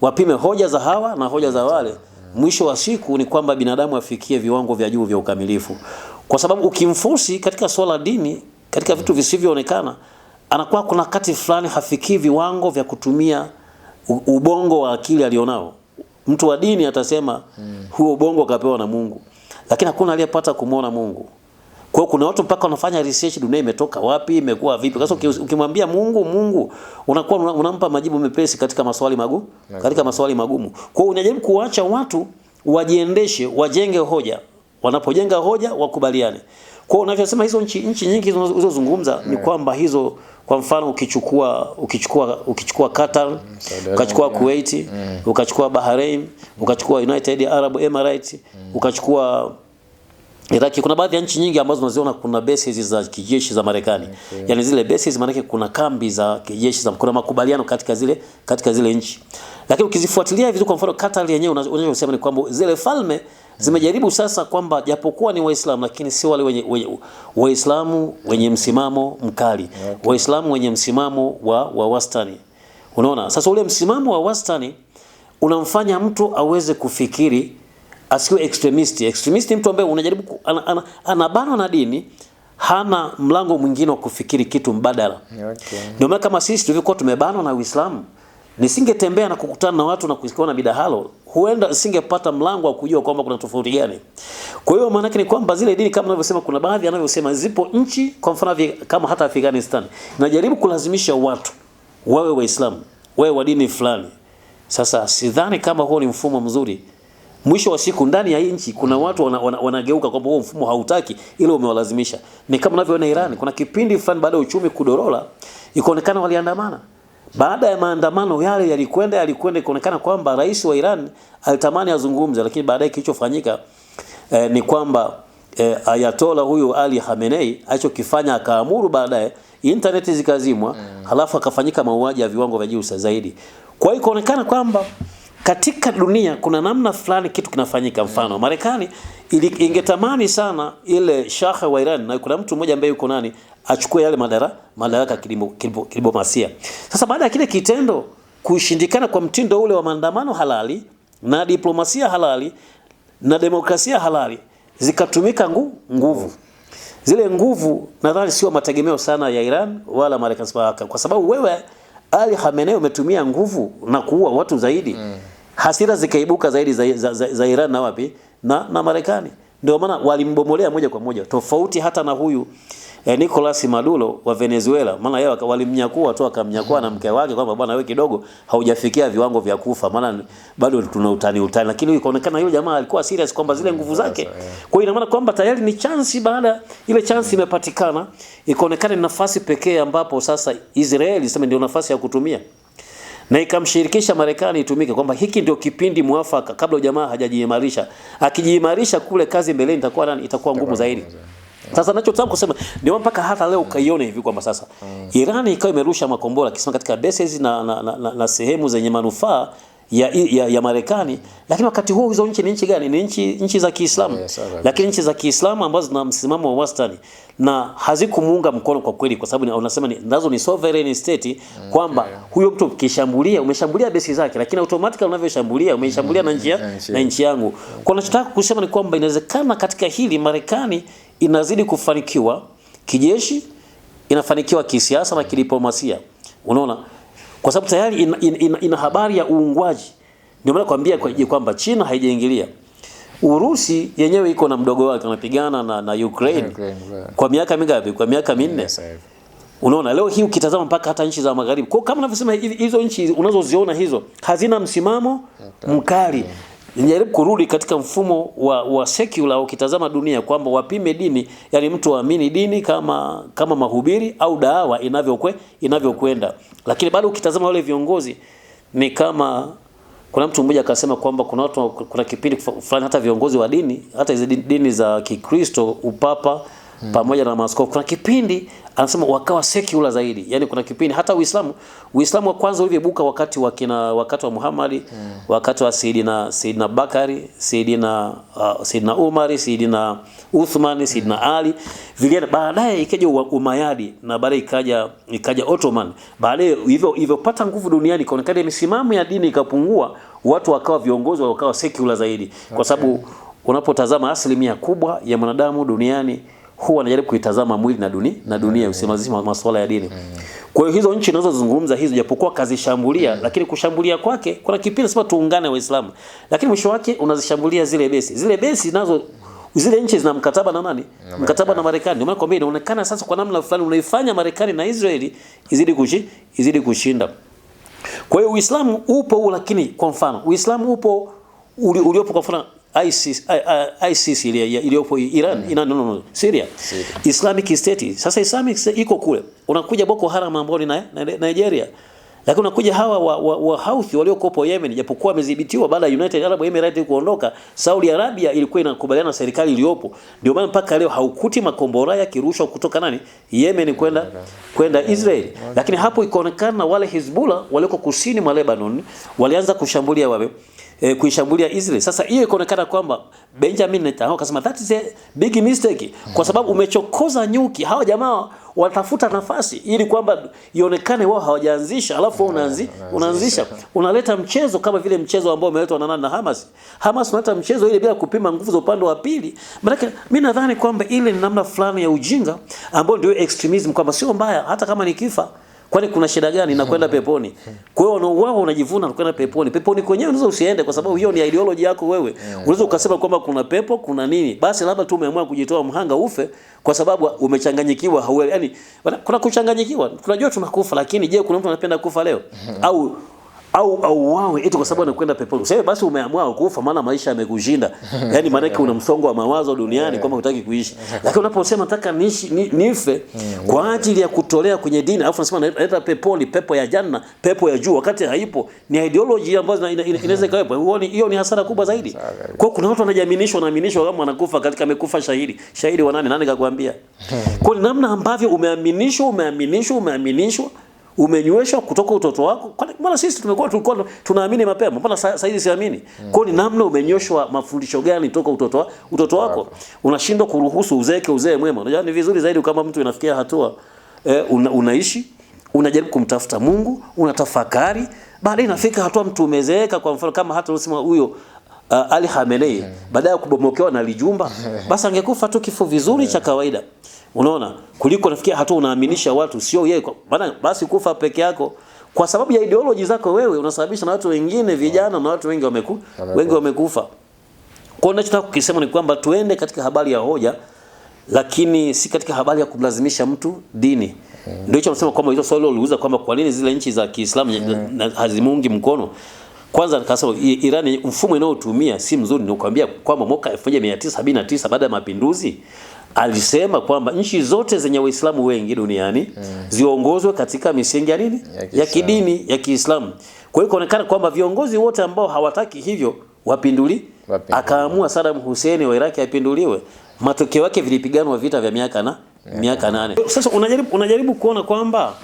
wapime hoja za hawa na hoja za wale. Mwisho wa siku ni kwamba binadamu afikie viwango vya juu vya ukamilifu. Kwa sababu ukimfusi katika swala dini, katika vitu visivyoonekana, anakuwa kuna kati fulani hafikii viwango vya kutumia ubongo wa akili alionao. Mtu wa dini atasema huo ubongo kapewa na Mungu, lakini hakuna aliyepata kumuona Mungu. Kwa hiyo kuna watu mpaka wanafanya research, dunia imetoka wapi, imekuwa vipi. Kwa sababu ukimwambia Mungu unakuwa unampa majibu mepesi katika maswali magumu. Kwa hiyo unajaribu kuacha watu wajiendeshe, wajenge hoja. Wanapojenga hoja wakubaliane. Kwa hiyo unavyosema hizo nchi nyingi zilizozungumza ni kwamba hizo, kwa mfano ukichukua Qatar, ukachukua Kuwait, ukachukua Bahrain, ukachukua United Arab Emirates, ukachukua Iraki, kuna baadhi ya nchi nyingi ambazo unaziona kuna bases za kijeshi za Marekani. Yaani zile bases maana yake kuna kambi za kijeshi kuna makubaliano katika zile nchi. Lakini ukizifuatilia hivi kwa mfano Qatar yenyewe unachosema ni kwamba zile falme zimejaribu sasa kwamba japokuwa ni Waislamu lakini si wale Waislamu wenye msimamo mkali. Waislamu wenye msimamo wa wastani. Unaona? Sasa ule msimamo wa wastani unamfanya mtu aweze kufikiri, asiwe extremist mtu ambaye unajaribu anabanwa na dini, hana mlango mwingine wa kufikiri kitu mbadala. Ndio maana kama sisi tulivyokuwa tumebanwa na Uislamu, nisingetembea na kukutana na watu na kusikia na bidahalo, huenda singepata mlango wa kujua kwamba kuna tofauti gani. Kwa hiyo maana yake ni kwamba zile dini kama ninavyosema, kuna baadhi anavyosema zipo nchi kwa mfano kama hata Afghanistan inajaribu kulazimisha watu wawe Waislamu, wawe wa dini fulani. Sasa sidhani kama huo ni mfumo mzuri. Mwisho wa siku ndani ya nchi kuna watu wanageuka kwamba huo mfumo hautaki, ile umewalazimisha. Ni kama unavyoona Iran, kuna kipindi fulani baada ya uchumi kudorola ikaonekana waliandamana. Baada ya maandamano yale yalikwenda ikaonekana kwamba rais wa Iran alitamani azungumze, lakini baadaye kilichofanyika ni kwamba Ayatollah huyu Ali Khamenei alichokifanya akaamuru baadaye internet zikazimwa, halafu akafanyika mauaji ya viwango vya juu zaidi. Kwa hiyo ikaonekana kwamba katika dunia kuna namna fulani kitu kinafanyika. Mfano Marekani ingetamani sana ile Shah wa Iran, na kuna mtu mmoja ambaye yuko achukue yale madaraka kidiplomasia. Sasa baada ya kile kitendo kushindikana kwa mtindo ule wa maandamano halali na diplomasia halali na demokrasia halali, zikatumika nguvu. Zile nguvu nadhani sio mategemeo sana ya Iran wala Marekani, kwa sababu wewe Ali Khamenei umetumia nguvu na kuua watu zaidi. Hasira zikaibuka zaidi za Iran na wapi na Marekani. Ndio maana walimbomolea moja kwa moja, tofauti hata na huyu Nicolas Maduro wa Venezuela. Maana yeye walimnyakua tu, akamnyakua na mke wake kwamba bwana wewe kidogo haujafikia viwango vya kufa, maana bado tuna utani. Lakini ikaonekana yule jamaa alikuwa serious kwamba zile nguvu zake. Kwa hiyo ina maana kwamba tayari ni chance, baada ile chance imepatikana, ikaonekana ni nafasi pekee ambapo sasa Israeli sema ndio nafasi ya kutumia. Na ikamshirikisha Marekani itumike kwamba hiki ndio kipindi muafaka kabla jamaa hajajiimarisha. Akijiimarisha kule kazi mbeleni itakuwa ngumu zaidi. Sasa ninachotaka kusema ndio mpaka hata leo ukaione hivi kwamba sasa Iran ikawa imerusha makombora kisema katika bases na sehemu zenye manufaa ya Marekani, lakini wakati huo hizo nchi ni nchi gani? Ni nchi za Kiislamu. Lakini nchi za Kiislamu ambazo zina msimamo wa wastani na hazikumuunga mkono kwa kweli, kwa sababu unasema nazo ni sovereign state, kwamba huyo mtu ukishambulia, umeshambulia base zake, lakini automatically unavyoshambulia umeshambulia na nchi yangu. Kwa ninachotaka kusema ni kwamba inawezekana katika hili Marekani inazidi kufanikiwa kijeshi, inafanikiwa kisiasa na kidiplomasia. Unaona? Kwa sababu tayari ina habari ya uungwaji. Ndio maana nakwambia kwamba China haijaingilia. Urusi yenyewe iko na mdogo wake anapigana na Ukraine kwa miaka mingapi? Kwa miaka 4. Unaona, leo hii ukitazama mpaka hata nchi za magharibi. Kwa kama unavyosema hizo nchi unazoziona hizo hazina msimamo mkali. Nijaribu kurudi katika mfumo wa secular, ukitazama dunia kwamba wapime dini, yani mtu aamini dini kama mahubiri au dawa inavyokwenda. Lakini bado ukitazama wale viongozi ni kama, kuna mtu mmoja akasema kwamba kuna kipindi fulani hata viongozi wa dini, hata hizo dini za Kikristo, upapa pamoja na maaskofu, kuna kipindi anasema wakawa secular zaidi. Yani kuna kipindi hata Uislamu wa kwanza ulivyoibuka wakati wa Muhammad, wakati wa Saidina Bakari, Saidina Umar, Saidina Uthman, Saidina Ali, vile baadaye ikaja Umayadi na baadaye ikaja Ottoman. Baadaye hivyo pata nguvu duniani, ikaonekana misimamo ya dini ikapungua, watu wakawa viongozi wakawa secular zaidi. Kwa sababu unapotazama asilimia kubwa ya mwanadamu duniani huwa anajaribu kuitazama mwili na dunia usimazima masuala ya dini. Kwa hiyo hizo nchi ninazozungumza hizo, japokuwa kazishambulia, lakini kushambulia kwake kuna kipindi sema tuungane Waislamu, lakini mwisho wake unazishambulia zile besi nazo, zile nchi zina mkataba na nani? Mkataba na Marekani. Ndio maana kwamba inaonekana sasa kwa namna fulani unaifanya Marekani na Israeli izidi kushinda. Kwa hiyo Uislamu upo, lakini kwa mfano Uislamu upo uliopo kwa mfano ISIS iliyopo Iran, Syria. Islamic State. Sasa Islamic State iko kule. Unakuja Boko Haram ambao ni Nigeria. Lakini unakuja hawa wa Houthi waliokopo Yemen, japokuwa wamedhibitiwa baada ya United Arab Emirates kuondoka. Saudi Arabia ilikuwa inakubaliana na serikali iliyopo. Ndio maana mpaka leo haukuti makombora yakirushwa kutoka Yemen kwenda Israel. Lakini hapo ikaonekana wale Hezbollah walioko kusini mwa Lebanon walianza kushambulia kuishambulia Israel. Sasa hiyo ikaonekana kwamba Benjamin Netanyahu akasema that is a big mistake, kwa sababu umechokoza nyuki. Hawa jamaa watafuta nafasi ili kwamba ionekane wao hawajaanzisha, alafu unaanzisha, unaleta mchezo kama vile mchezo ambao umeletwa na Hamas unaleta mchezo ile bila kupima nguvu za upande wa pili. Maana mimi nadhani kwamba ile ni namna fulani ya ujinga ambao ndio extremism, kwamba sio mbaya hata kama nikifa, kwani kuna shida gani na kwenda peponi? Kwa hiyo wao unajivuna kwenda peponi. Peponi kwenyewe unaweza usiende kwa sababu hiyo ni ideology yako wewe. Unaweza ukasema kwamba kuna pepo, kuna nini. Basi labda tu umeamua kujitoa mhanga ufe kwa sababu umechanganyikiwa. Yaani kuna kuchanganyikiwa. Tunajua tunakufa, lakini je, kuna mtu anapenda kufa leo? Au wawe eti kwa sababu anakwenda peponi. Sasa basi umeamua kufa maana maisha yamekushinda. Yaani maana yake una msongo wa mawazo duniani kwamba hutaki kuishi. Lakini unaposema nataka nife kwa ajili ya kutolea kwenye dini, alafu unasema naenda peponi, pepo ya janna, pepo ya juu, wakati haipo, ni ideology ambazo inaweza ikawepo. Hiyo ni hasara kubwa zaidi. Kwa kuna watu wanajaminishwa kama anakufa katika amekufa shahidi wa nani kakwambia. Kwa namna ambavyo umeaminishwa umenyweshwa kutoka utoto wako. Mbona sisi tulikuwa tunaamini mapema? Mbona sasa hivi siamini? Kwa ni namna umenyoshwa mafundisho gani toka utoto wako? Unashindwa kuruhusu uzee mwema. Unajua ni vizuri zaidi kama mtu inafikia hatua unaishi, unajaribu kumtafuta Mungu, unatafakari, baadaye inafika hatua mtu umezeeka. Kwa mfano kama hata unasema huyo Ali Khamenei baada ya kubomokewa na lijumba, basi angekufa tu kifo vizuri cha kawaida. Unaona, kuliko nafikia hatua unaaminisha watu sio yeye, maana basi kufa peke yako kwa sababu ya ideology zako wewe unasababisha na watu wengine vijana na watu wengi wamekufa. Kwa hiyo nataka kukisema ni kwamba tuende katika habari ya hoja, lakini si katika habari ya kumlazimisha mtu dini. Ndio hicho nasema kwamba hizo swali uliuliza kwamba kwa nini zile nchi za Kiislamu hazimuungi mkono. Kwanza nikasema Iran mfumo inaotumia si mzuri. Nikwambia kwamba mwaka 1979 baada ya mapinduzi alisema kwamba nchi zote zenye Waislamu wengi duniani ziongozwe katika misingi ya nini? Ya kidini ya Kiislamu. Kwa hiyo inaonekana kwamba viongozi wote ambao hawataki hivyo wapinduli. Akaamua Saddam Hussein wa Iraq apinduliwe. Matokeo yake vilipiganwa vita vya miaka 8. Sasa unajaribu kuona kwamba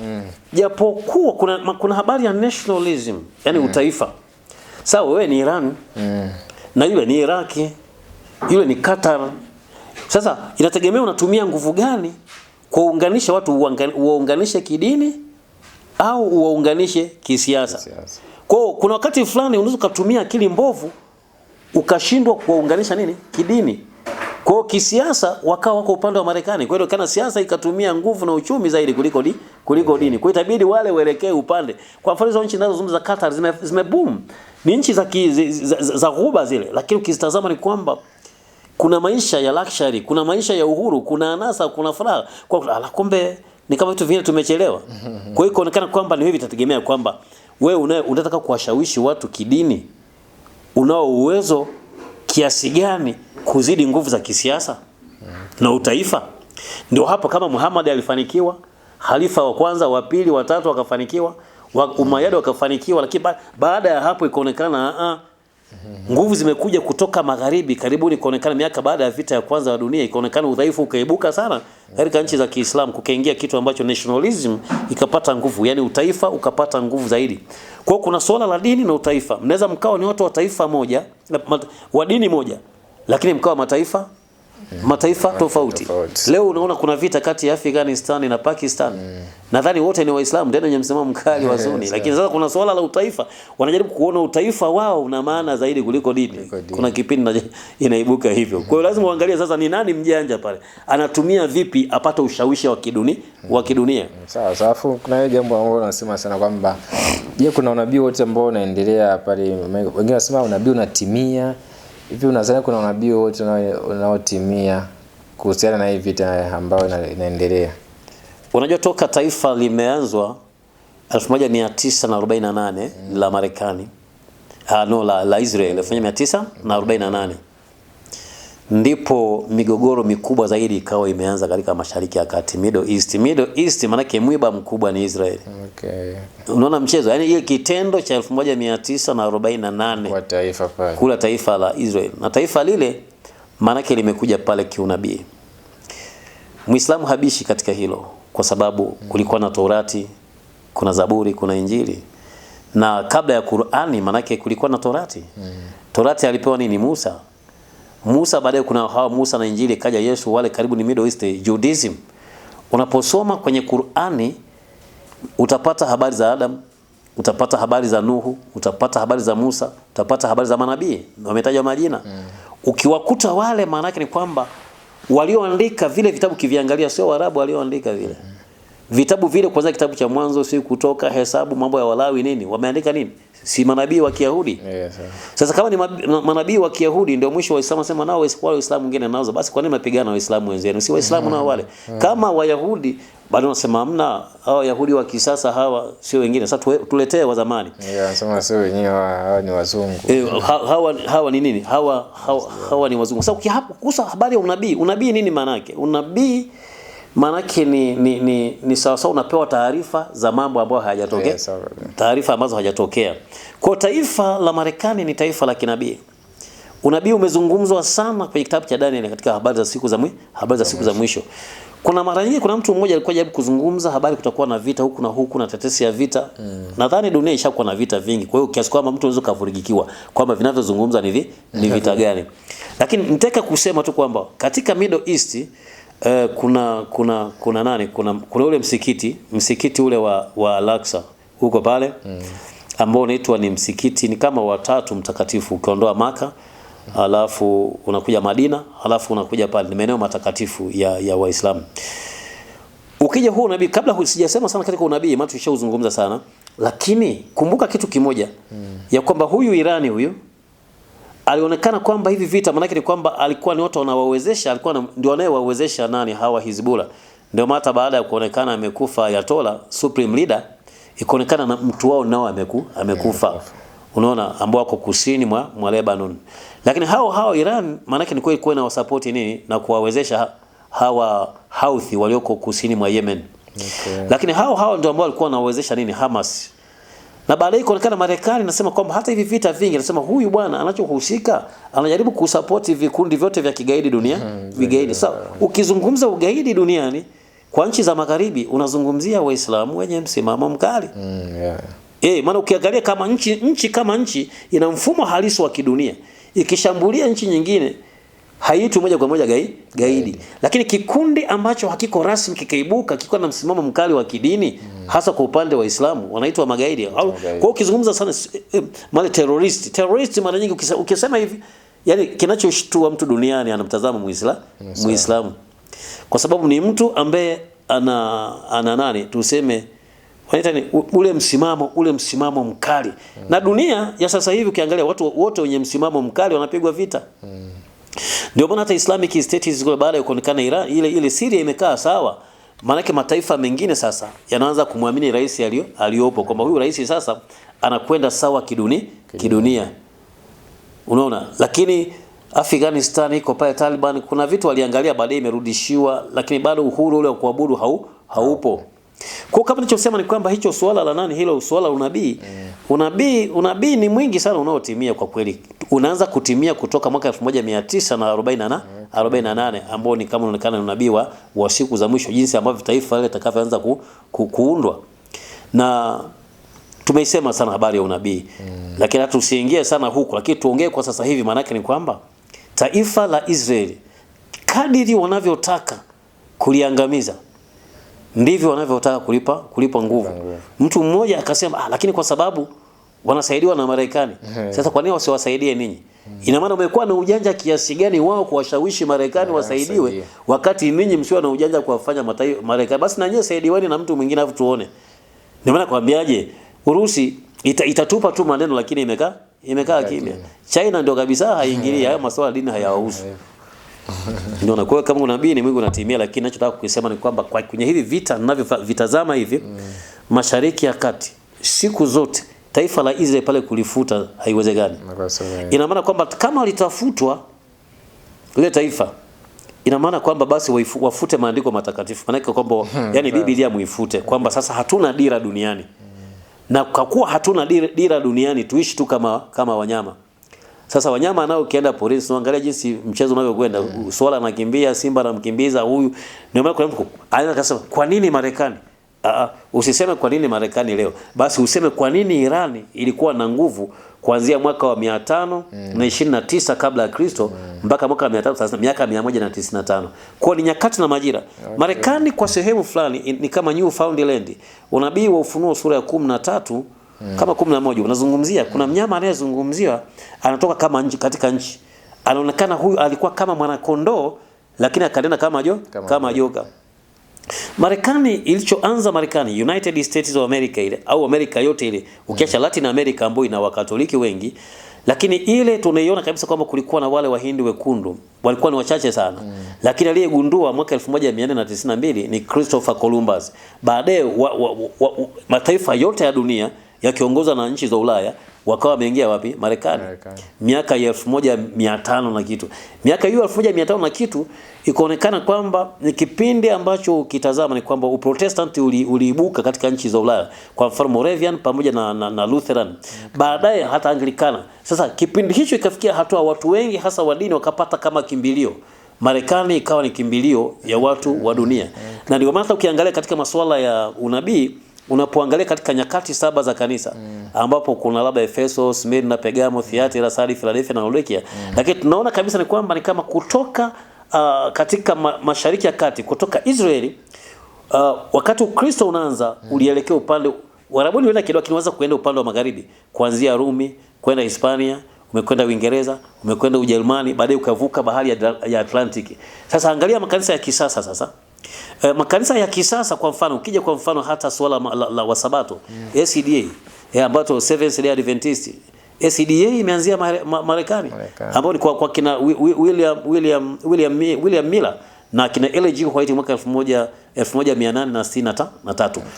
japokuwa kuna habari ya nationalism, yani utaifa. Sawa, wewe ni Iran. Na yule ni Iraki. Yule ni Qatar. Sasa inategemea unatumia nguvu gani kuunganisha watu, uwaunganishe kidini au uwaunganishe kisiasa. Kwa kuna wakati fulani unaweza kutumia akili mbovu ukashindwa kuwaunganisha nini? Kidini. Kwa kisiasa wako upande wa Marekani. Kwa hiyo kana siasa ikatumia nguvu na uchumi zaidi kuliko dini. Kwa hiyo itabidi wale waelekee upande. Kwa mfano hizo nchi zinazozungumza za Qatar zimeboom. Ni nchi za ghuba zile, lakini ukizitazama ni kwamba kuna maisha ya luxury, kuna maisha ya uhuru, kuna anasa, kuna furaha. Kwa kumbe ni kama vitu vingine tumechelewa. Kwa hiyo inaonekana kwamba ni hivi, itategemea kwamba wewe unataka kuwashawishi watu kidini, unao uwezo kiasi gani kuzidi nguvu za kisiasa na utaifa. Ndio hapo kama Muhammad alifanikiwa, khalifa wa kwanza, wa pili, wa tatu wakafanikiwa, Umayyad wakafanikiwa, lakini baada ya hapo ikaonekana nguvu zimekuja kutoka magharibi. Karibuni ikaonekana miaka baada ya vita ya kwanza ya dunia, ikaonekana udhaifu ukaibuka sana katika nchi za Kiislamu, kukaingia kitu ambacho nationalism ikapata nguvu, yani utaifa ukapata nguvu zaidi. Kwa kuna swala la dini na utaifa. Mnaweza mkao ni watu wa taifa moja, wa dini moja, lakini mkao mataifa tofauti. Leo unaona kuna vita kati ya Afghanistan na Pakistan. Nadhani wote ni Waislamu ndio wenye msimamo mkali wa Sunni. Lakini sasa kuna swala la utaifa, wanajaribu kuona utaifa wao una maana zaidi kuliko dini. Kuna kipindi inaibuka hivyo. Kwa hiyo lazima uangalie sasa ni nani mjanja pale. Anatumia vipi apate ushawishi wa kidunia. Sawa, sawa. Kuna ile jambo ambalo nasema sana kwamba je, kuna unabii wote ambao unaendelea pale, wengine wanasema unabii unatimia. Hivi unadhani kuna unabii wote unaotimia kuhusiana na hii vita ambayo inaendelea? Unajua toka taifa limeanzwa 1948 la Marekani, la Israel 1948, ndipo migogoro mikubwa zaidi ikawa imeanza katika Mashariki ya Kati, Middle East maana yake mwiba mkubwa ni Israel. Okay. Unaona mchezo, yani ile kitendo cha 1948 kwa taifa pale, kula taifa la Israel, na taifa lile maana yake limekuja pale kiunabii. Muislamu habishi katika hilo kwa sababu kulikuwa na Torati, kuna Zaburi, kuna Injili. Na kabla ya Qur'ani maana yake kulikuwa na Torati. Torati alipewa nini? Musa baadaye kuna hawa Musa na Injili, kaja Yesu, wale karibu ni Middle East Judaism. Unaposoma kwenye Qur'ani utapata habari za Adam, utapata habari za Nuhu, utapata habari za Musa, utapata habari za manabii, wametajwa majina. Ukiwakuta wale maana yake ni kwamba walioandika vile vitabu kiviangalia sio Waarabu walioandika vile. Vitabu vile kwanza kitabu cha Mwanzo, si Kutoka, Hesabu, Mambo ya Walawi nini, wameandika nini? Si manabii wa Kiyahudi. Yes, sasa kama ni manabii wa Kiyahudi ndio mwisho wa Uislamu, sema nao Waislamu wengine naoza, basi kwa nini mnapigana na Waislamu wenzenu? Si Waislamu nao wale. Kama Wayahudi bado nasema hamna, hao Wayahudi wa kisasa hawa sio wengine. Sasa tuletee wa zamani. Nasema sio wenyewe, hawa ni wazungu. Hawa ni nini? Hawa ni wazungu. Sasa kuhusu habari ya unabii, unabii nini maana yake? Unabii maana yake ni sawa sawa unapewa taarifa za mambo ambayo hayajatokea. Taarifa ambazo hayajatokea. Kwa taifa la Marekani ni taifa la kinabii. Unabii umezungumzwa sana kwenye kitabu cha Daniel katika habari za siku za mwisho. Kuna mara nyingi kuna mtu mmoja alikuwa jaribu kuzungumza habari kutakuwa na vita huku na huku na tetesi ya vita. Nadhani dunia ishakuwa na vita vingi. Kwa hiyo kiasi kwamba mtu anaweza kuvurigikiwa kwamba vinavyozungumza ni vita gani. Lakini nitaka kusema tu kwamba katika Middle East kuna ule msikiti ule wa Al-Aqsa huko pale ambao unaitwa ni msikiti ni kama watatu mtakatifu, ukiondoa Maka alafu unakuja Madina alafu unakuja pale, ni maeneo matakatifu ya Waislamu. Ukija huu nabii, kabla sijasema sana katika unabii maana tushauzungumza sana, lakini kumbuka kitu kimoja ya kwamba huyu Irani huyu alionekana kwamba hivi vita maana yake ni kwamba alikuwa ni watu wanawawezesha, alikuwa ndio anayewawezesha nani hawa Hizbullah. Ndio hata baada ya kuonekana amekufa Ayatollah supreme leader, ikaonekana na mtu wao nao amekufa. Unaona, ambao wako kusini mwa Lebanon. Lakini hao Iran maana yake ni kwa na support nini na kuwawezesha hawa Houthi walioko kusini mwa Yemen. Okay. Lakini hao ndio ambao walikuwa wanawezesha nini Hamas. Na baadaye ikaonekana Marekani nasema kwamba hata hivi vita vingi nasema huyu bwana anachohusika anajaribu kusupport vikundi vyote vya kigaidi dunia, vigaidi. Sawa. Ukizungumza ugaidi duniani kwa nchi za magharibi unazungumzia Waislamu wenye msimamo mkali. Maana ukiangalia kama nchi kama nchi ina mfumo halisi wa kidunia. Ikishambulia nchi nyingine haiitwi moja kwa moja gaidi. Lakini kikundi ambacho hakiko rasmi kikaibuka kiko na msimamo mkali wa kidini hasa kwa upande wa Uislamu wanaitwa magaidi. Kwa hiyo ukizungumza sana mali terrorist mara nyingi ukisema hivi, yani kinachoshtua mtu duniani anamtazama Muislamu. Kwa sababu ni mtu ambaye ana nani tuseme wanaita ni ule msimamo mkali. Na dunia ya sasa hivi ukiangalia watu wote wenye msimamo mkali wanapigwa vita. Ndio maana hata Islamic State ziko baada ya kuonekana Iran ile Syria imekaa sawa. Maana mataifa mengine sasa yanaanza kumwamini rais aliyopo kwamba huyu rais sasa anakwenda sawa kidunia. Unaona? Lakini Afghanistan iko pale Taliban, kuna vitu waliangalia baadaye imerudishiwa, lakini bado uhuru ule wa kuabudu haupo. Kwa kama nilichosema ni kwamba hicho swala la hilo swala la unabii ni mwingi sana unaotimia kwa kweli. Unaanza kutimia kutoka mwaka 1948 ambao ni kama unaonekana unabii wa siku za mwisho, jinsi ambavyo taifa lile litakavyoanza kuundwa. Na tumeisema sana habari ya unabii. Lakini hata tusiingie sana huko, lakini tuongee kwa sasa hivi. Maana yake ni kwamba taifa la Israeli kadiri wanavyotaka kuliangamiza ndivyo wanavyotaka kulipa nguvu. Mtu mmoja akasema lakini kwa sababu wanasaidiwa na Marekani. Sasa kwa nini wasiwasaidie ninyi? Ina maana umekuwa na ujanja kiasi gani wao kuwashawishi Marekani wasaidiwe wakati ninyi msio na ujanja kuwafanya Marekani? Basi na nyie saidiweni na mtu mwingine afu tuone. Ndio maana kwambiaje, Urusi itatupa tu maneno lakini imekaa kimya. China ndio kabisa haingilii hayo masuala dini hayahusu. Ndio na kwa kama unabii ni Mungu unatimia, lakini ninachotaka kusema ni kwamba kwenye hivi vita ninavyovitazama hivi Mashariki ya Kati siku zote taifa la Israeli pale kulifuta haiwezekani. Ina maana kwamba kama litafutwa ile taifa, ina maana kwamba basi wafute maandiko matakatifu. Maana kwamba yani Biblia muifute kwamba sasa hatuna dira duniani. Na kwa kuwa hatuna dira duniani tuishi tu kama wanyama. Sasa wanyama nao ukienda porini unaangalia jinsi mchezo unavyokwenda, swala anakimbia, simba anamkimbiza huyu. Ndio maana kuna mtu anasema kwa nini Marekani? Usiseme kwa nini Marekani leo. Basi useme kwa nini Irani ilikuwa na nguvu kuanzia mwaka wa 529 kabla ya Kristo mpaka mwaka wa 500 sasa miaka 195. Kwa ni nyakati na majira. Marekani kwa sehemu fulani ni kama Newfoundland. Unabii wa Ufunuo sura ya 13 kama 11 unazungumzia kuna mnyama anayezungumziwa anatoka kama nchi katika nchi. Anaonekana huyu alikuwa kama mwanakondoo lakini akanena kama joka. Marekani ilichoanza United States of America ile au Amerika yote ile ukiacha Latin America ambayo ina Wakatoliki wengi, lakini ile tunaiona kabisa kwamba kulikuwa na wale Wahindi wekundu walikuwa ni wachache sana. Lakini aliyegundua mwaka 1492 ni Christopher Columbus. Baadaye mataifa yote ya dunia yakiongozwa na nchi za Ulaya wakawa wameingia wapi? Marekani. Miaka ya 1500 na kitu. Miaka hiyo 1500 na kitu ikaonekana kwamba ni kipindi ambacho ukitazama ni kwamba Uprotestanti uliibuka katika nchi za Ulaya. Kwa mfano Moravian pamoja na Lutheran. Baadaye hata Anglikana. Sasa kipindi hicho ikafikia hatua watu wengi hasa wa dini wakapata kama kimbilio. Marekani ikawa ni kimbilio ya watu wa dunia. Na ndio maana ukiangalia katika masuala ya unabii unapoangalia katika nyakati 7 za kanisa ambapo kuna labda Efeso, Smyrna, Pergamo, Thyatira, Sardi, Philadelphia na Laodikia, lakini tunaona kabisa ni kwamba ni kama kutoka katika Mashariki ya Kati, kutoka Israeli wakati Ukristo unaanza ulielekea upande Warabuni wenda kidogo kinaweza kuenda upande wa magharibi kuanzia Rumi kwenda Hispania, umekwenda Uingereza, umekwenda Ujerumani, baadaye ukavuka bahari ya Atlantic. Sasa angalia makanisa ya kisasa sasa. Makanisa ya kisasa kwa mfano ukija kwa mfano hata swala la Wasabato SDA ambapo Seventh Day Adventist SDA imeanzia Marekani ambao ni kwa kina William Miller na kina L.G. White mwaka 1863.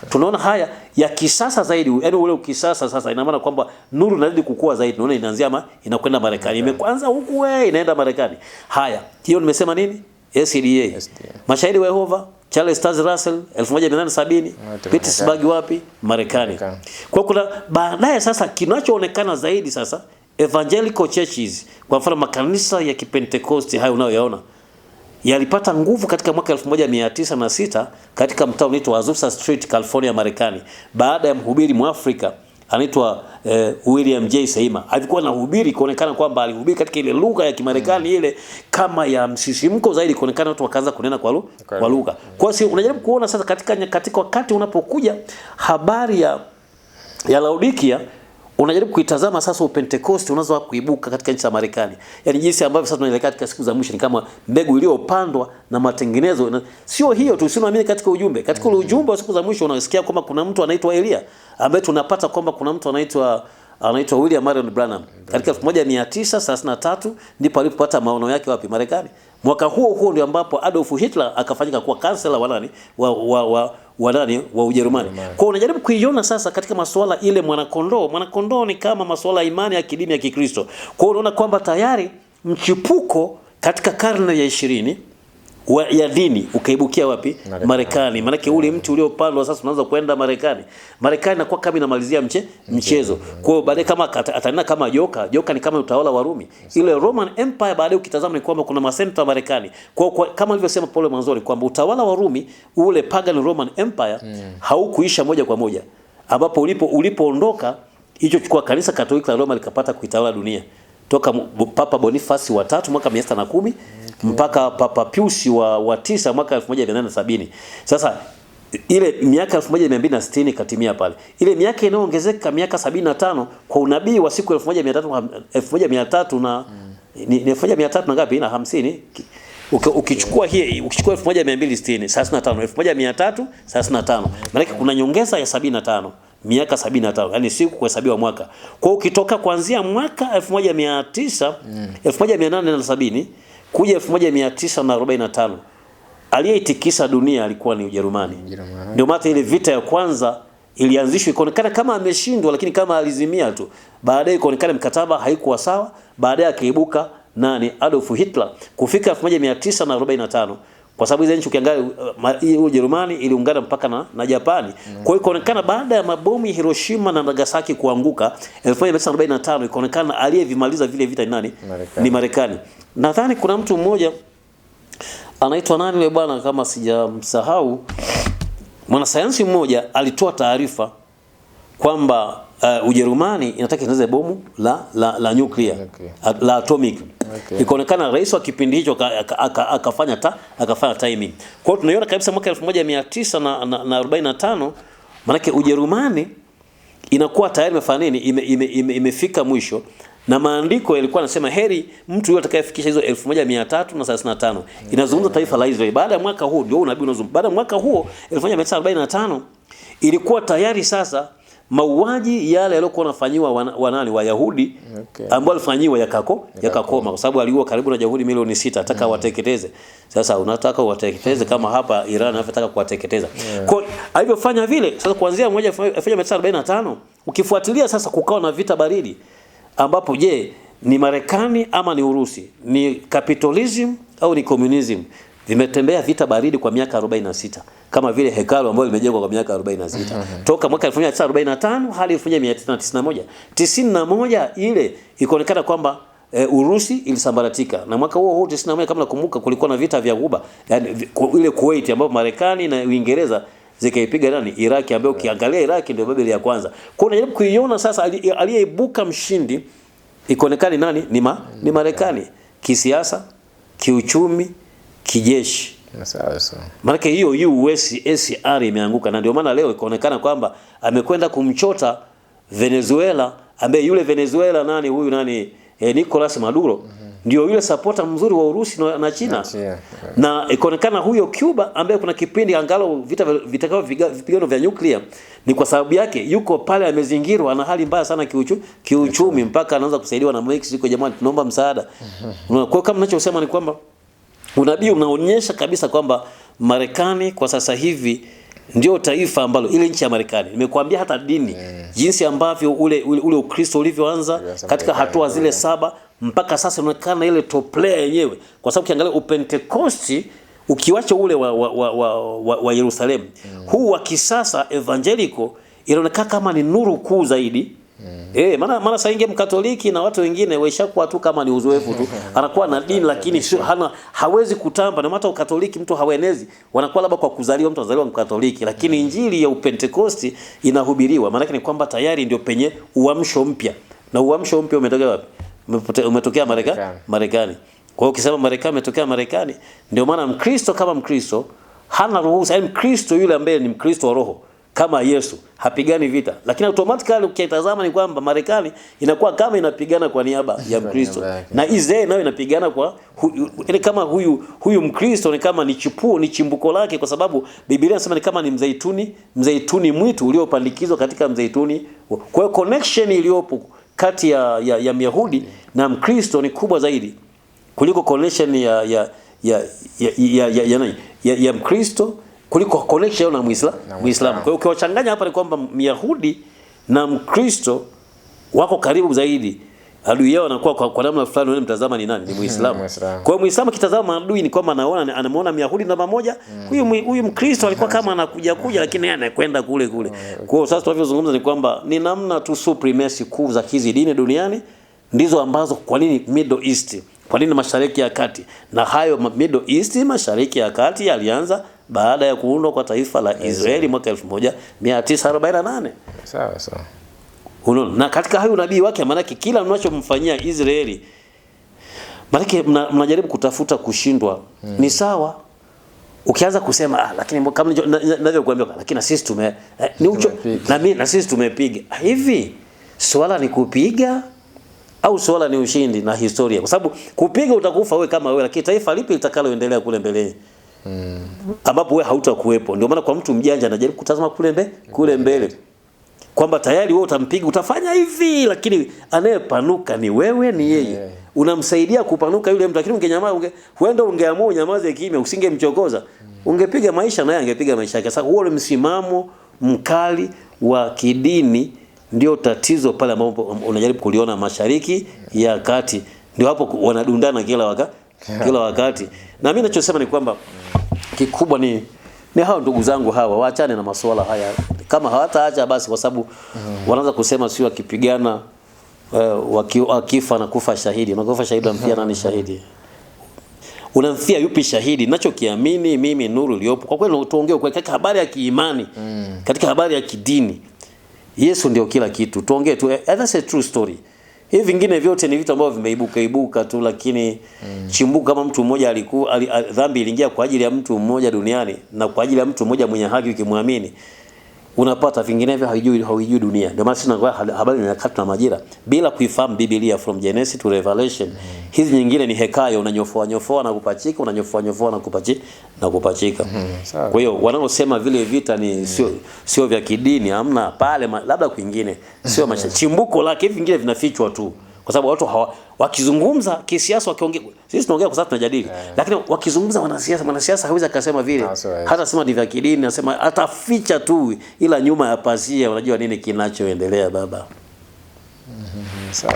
Tunaona haya ya kisasa zaidi, yani ule ukisasa sasa ina maana kwamba nuru inazidi kukua zaidi. Tunaona inaanzia inakwenda Marekani, imekwanza huku inaenda Marekani. Haya, hiyo nimesema nini? SDA. Mashahidi wa Yehova Charles Taze Russell 1870 Pittsburgh wapi? Marekani. Kwa kuna baadaye sasa kinachoonekana zaidi sasa evangelical churches, kwa mfano makanisa ya Kipentekosti hayo unayoyaona yalipata nguvu katika mwaka 1906 katika mtaa unaitwa Azusa Street, California, Marekani, baada ya mhubiri Mwafrika anaitwa William J. Seymour. Alikuwa anahubiri, kuonekana kwamba alihubiri katika ile lugha ya Kimarekani ile kama ya msisimko zaidi, kuonekana watu wakaanza kunena kwa lugha. Kwa hiyo unajaribu kuona sasa katika wakati unapokuja habari ya Laodikia, unajaribu kuitazama sasa Pentecost unaanza kuibuka katika nchi za Marekani. Yaani jinsi ambavyo sasa tunaelekea katika siku za mwisho ni kama mbegu iliyopandwa na matengenezo. Sio hiyo tu, usiamini katika ujumbe. Katika ule ujumbe wa siku za mwisho unasikia kwamba kuna mtu anaitwa Elia, ambaye tunapata kwamba kuna mtu anaitwa William Marion Branham. Katika 1933 ndipo alipopata maono yake wapi? Marekani. Mwaka huo ndio ambapo Adolf Hitler akafanyika kuwa kansela wa nani? Wa Ujerumani. Kwa unajaribu kuiona sasa katika masuala ile mwanakondoo ni kama masuala ya imani ya kidini ya Kikristo. Kwa unaona kwamba tayari mchipuko katika karne ya 20 ya dini ukaibukia wapi? Marekani. Maana ule mti uliopandwa sasa unaanza kwenda Marekani. Marekani inakuwa kama inamalizia mchezo. Kwa hiyo baadaye kama atanena kama joka ni kama utawala wa Rumi. Ile Roman Empire baadaye ukitazama ni kwamba kuna masenta wa Marekani. Kwa kama alivyosema Paulo mwanzoni kwamba utawala wa Rumi, ule pagan Roman Empire haukuisha moja kwa moja. Ambapo ulipoondoka hicho chukua kanisa Katoliki la Roma likapata kuitawala dunia. Toka Papa Boniface wa 3 mwaka 610 mpaka Papa Pius wa 9 mwaka 1870. Sasa ile miaka 1260 katimia pale. Ile miaka inaongezeka miaka 75 kwa unabii wa siku 1300 na ni 1300 na ngapi? Na 50. Ukichukua 1260 1335 maana kuna nyongeza ya 75. Miaka 75, yani siku kuhesabiwa mwaka. Kwa ukitoka kuanzia mwaka 1870 kuja 1945, aliyeitikisa dunia alikuwa ni Ujerumani. Ndio maana ile vita ya kwanza ilianzishwa ikaonekana kama ameshindwa, lakini kama alizimia tu. Baadaye ikaonekana mkataba haikuwa sawa, baadaye akaibuka Adolf Hitler kufika 1945. Kwa sababu hizo nchi ukiangalia Ujerumani iliungana mpaka na Japani. Kwa hiyo ikaonekana baada ya mabomu ya Hiroshima na Nagasaki kuanguka 1945, ikaonekana aliyevimaliza vile vita ni nani? Ni Marekani. Nadhani kuna mtu mmoja anaitwa nani yule bwana, kama sijamsahau, mwanasayansi mmoja alitoa taarifa kwamba Ujerumani inataka itengeneze bomu la nuclear, la atomic. Ikaonekana rais wa kipindi hicho akafanya timing. Kwa hiyo tunaiona kabisa mwaka 1945 maana Ujerumani inakuwa tayari imefanya nini, imefika mwisho, na maandiko yalikuwa yanasema heri mtu yule atakayefikisha hizo 1335. Inazungumza taifa la Israeli. Baada ya mwaka huo ndio unabii unazungumza. Baada ya mwaka huo 1945 ilikuwa tayari sasa mauaji yale yaliokuwa yanafanywa Wayahudi ambao walifanyiwa yakakoma, kwa sababu aliua karibu na Yahudi milioni 6 ataka wateketeze. Sasa unataka wateketeze kama hapa Iran anataka kuwateketeza. Kwa alivyofanya vile sasa kuanzia 1945 ukifuatilia sasa kukawa na vita baridi, ambapo je, ni Marekani ama ni Urusi? Ni capitalism au ni communism? Vimetembea vita baridi kwa miaka 46, kama vile hekalu ambalo limejengwa kwa miaka 46. Toka mwaka 1945 hadi 1991 ile ikaonekana kwamba Urusi ilisambaratika. Na mwaka huo 91 kama nakumbuka kulikuwa na vita vya Ghuba, yani ile Kuwait ambapo Marekani na Uingereza zikaipiga Iraq, ambayo ukiangalia Iraq ndio Babeli ya kwanza. Kwa unajaribu kuiona sasa aliyeibuka mshindi ikaonekana ni Marekani, kisiasa, kiuchumi, kijeshi. Maana hiyo USSR imeanguka, na ndio maana leo ikaonekana kwamba amekwenda kumchota Venezuela, ambaye yule Venezuela Nicolas Maduro ndio yule supporter mzuri wa Urusi na China. Na ikaonekana huyo Cuba, ambaye kuna kipindi angalo vitakao vipigano vya nuclear, ni kwa sababu yake yuko pale amezingirwa, ana hali mbaya sana kiuchumi mpaka anaanza kusaidiwa na Mexico, jamani tunaomba msaada. Kwa kama ninachosema ni kwamba unabii unaonyesha kabisa kwamba Marekani kwa sasa hivi ndio taifa ambalo ile nchi ya Marekani, nimekuambia hata dini jinsi ambavyo ule Ukristo ulivyoanza katika hatua zile 7 mpaka sasa unaonekana ile top player yenyewe, kwa sababu ukiangalia Upentecost ukiwacha ule wa Yerusalemu, huu wa kisasa evangelical inaonekana kama ni nuru kuu zaidi Maana saa nyingine Mkatoliki na watu wengine waishakuwa tu kama ni uzoefu tu. Anakuwa na dini lakini hawezi kutamba. Na hata Ukatoliki mtu hawenezi. Wanakuwa labda kwa kuzaliwa mtu azaliwa Mkatoliki, lakini injili ya Upentekosti inahubiriwa. Maana ni kwamba tayari ndio penye uamsho mpya. Na uamsho mpya umetokea wapi? Umetokea Marekani. Kwa hiyo ukisema Marekani umetokea Marekani, ndio maana Mkristo kama Mkristo hana ruhusa. Yaani Mkristo yule ambaye ni Mkristo wa roho kama Yesu hapigani vita, lakini automatically ukitazama ni kwamba Marekani inakuwa kama inapigana kwa niaba ya Mkristo, na Israeli nayo inapigana kwa kama huyu Mkristo ni kama ni chimbuko lake, kwa sababu Biblia inasema ni kama ni mzeituni mwitu uliopandikizwa katika mzeituni. Kwa hiyo connection iliyopo kati ya Myahudi na Mkristo ni kubwa zaidi kuliko connection ya Mkristo kuliko connection na Muislamu. Kwa hiyo ukiwachanganya hapa ni kwamba Myahudi na Mkristo wako karibu zaidi. Adui yao anakuwa kwa namna fulani, wewe mtazama ni nani? Ni Muislamu. Kwa hiyo Muislamu kitazama adui ni kwamba anamuona Myahudi namba moja, huyu Mkristo alikuwa kama anakuja lakini yeye anakwenda kule. Kwa hiyo sasa tunavyozungumza ni kwamba ni namna tu supremacy kuu za hizi dini duniani ndizo ambazo, kwa nini Middle East? Kwa nini Mashariki ya Kati? Na hayo Middle East, Mashariki ya Kati yalianza baada ya kuundwa kwa taifa la Israeli mwaka 1948. Sawa. Unaona? Na katika hayo nabii wake, maana kila mnachomfanyia Israeli, maana mnajaribu kutafuta kushindwa. Ni sawa. Ukianza kusema lakini kama ninavyokuambia, lakini sisi na sisi tumepiga. Hivi swala ni kupiga au swala ni ushindi na historia? Kwa sababu kupiga utakufa wewe kama wewe, lakini taifa lipi litakaloendelea kule mbele ambapo wewe hautakuwepo? Ndio maana kwa mtu mjanja anajaribu kutazama kule mbele kwamba tayari wewe utampiga, utafanya hivi, lakini anayepanuka ni wewe, ni yeye. Unamsaidia kupanuka yule mtu, lakini ungenyamaza, huenda ungeamua unyamaze kimya, usingemchokoza, ungepiga maisha naye angepiga maisha yake. Sasa huo msimamo mkali wa kidini ndio tatizo pale ambapo unajaribu kuliona Mashariki ya Kati. Ndio hapo wanadundana kila wakati. Na mimi ninachosema ni kwamba kikubwa ni hao ndugu zangu hawa waachane na masuala haya. Kama hawataacha basi, kwa sababu wanaanza kusema sio akipigana wakifa na kufa shahidi. Unakufa shahidi, unamfia nani shahidi? Unamfia yupi shahidi? Ninachokiamini mimi, nuru iliyopo kwa kweli, tuongee kwa katika habari ya kiimani, katika habari ya kidini, Yesu ndio kila kitu. Tuongee tu, that's a true story. Hivi vingine vyote ni vitu ambavyo vimeibuka tu, lakini chimbuko kama mtu mmoja dhambi iliingia kwa ajili ya mtu mmoja duniani, na kwa ajili ya mtu mmoja mwenye haki ukimwamini, unapata vinginevyo haujui dunia. Ndio maana sina habari ya nyakati na majira bila kuifahamu Biblia from Genesis to Revelation. Hizi nyingine ni hekaya, unanyofoa na kupachika, unanyofoa na kupachika. Kwa hiyo wanaosema vile vita ni sio vya kidini, hamna pale, labda kwingine sio chimbuko lake. Hivi vingine vinafichwa tu, kwa sababu watu wakizungumza kisiasa, wakiongea, sisi tunaongea kwa sababu tunajadili, lakini wakizungumza wanasiasa hawezi akasema vile, hata sema ni vya kidini, anasema ataficha tu, ila nyuma ya pazia unajua nini kinachoendelea baba. Sawa.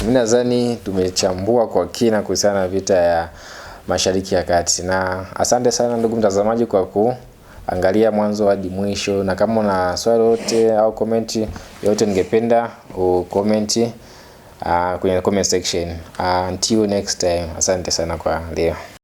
Mimi nadhani tumechambua kwa kina kuhusiana na vita ya Mashariki ya Kati, na asante sana ndugu mtazamaji kwa kuangalia mwanzo hadi mwisho. Na kama una swali lolote au comment yote, ningependa ucomment kwenye comment section. Until next time, asante sana kwa leo.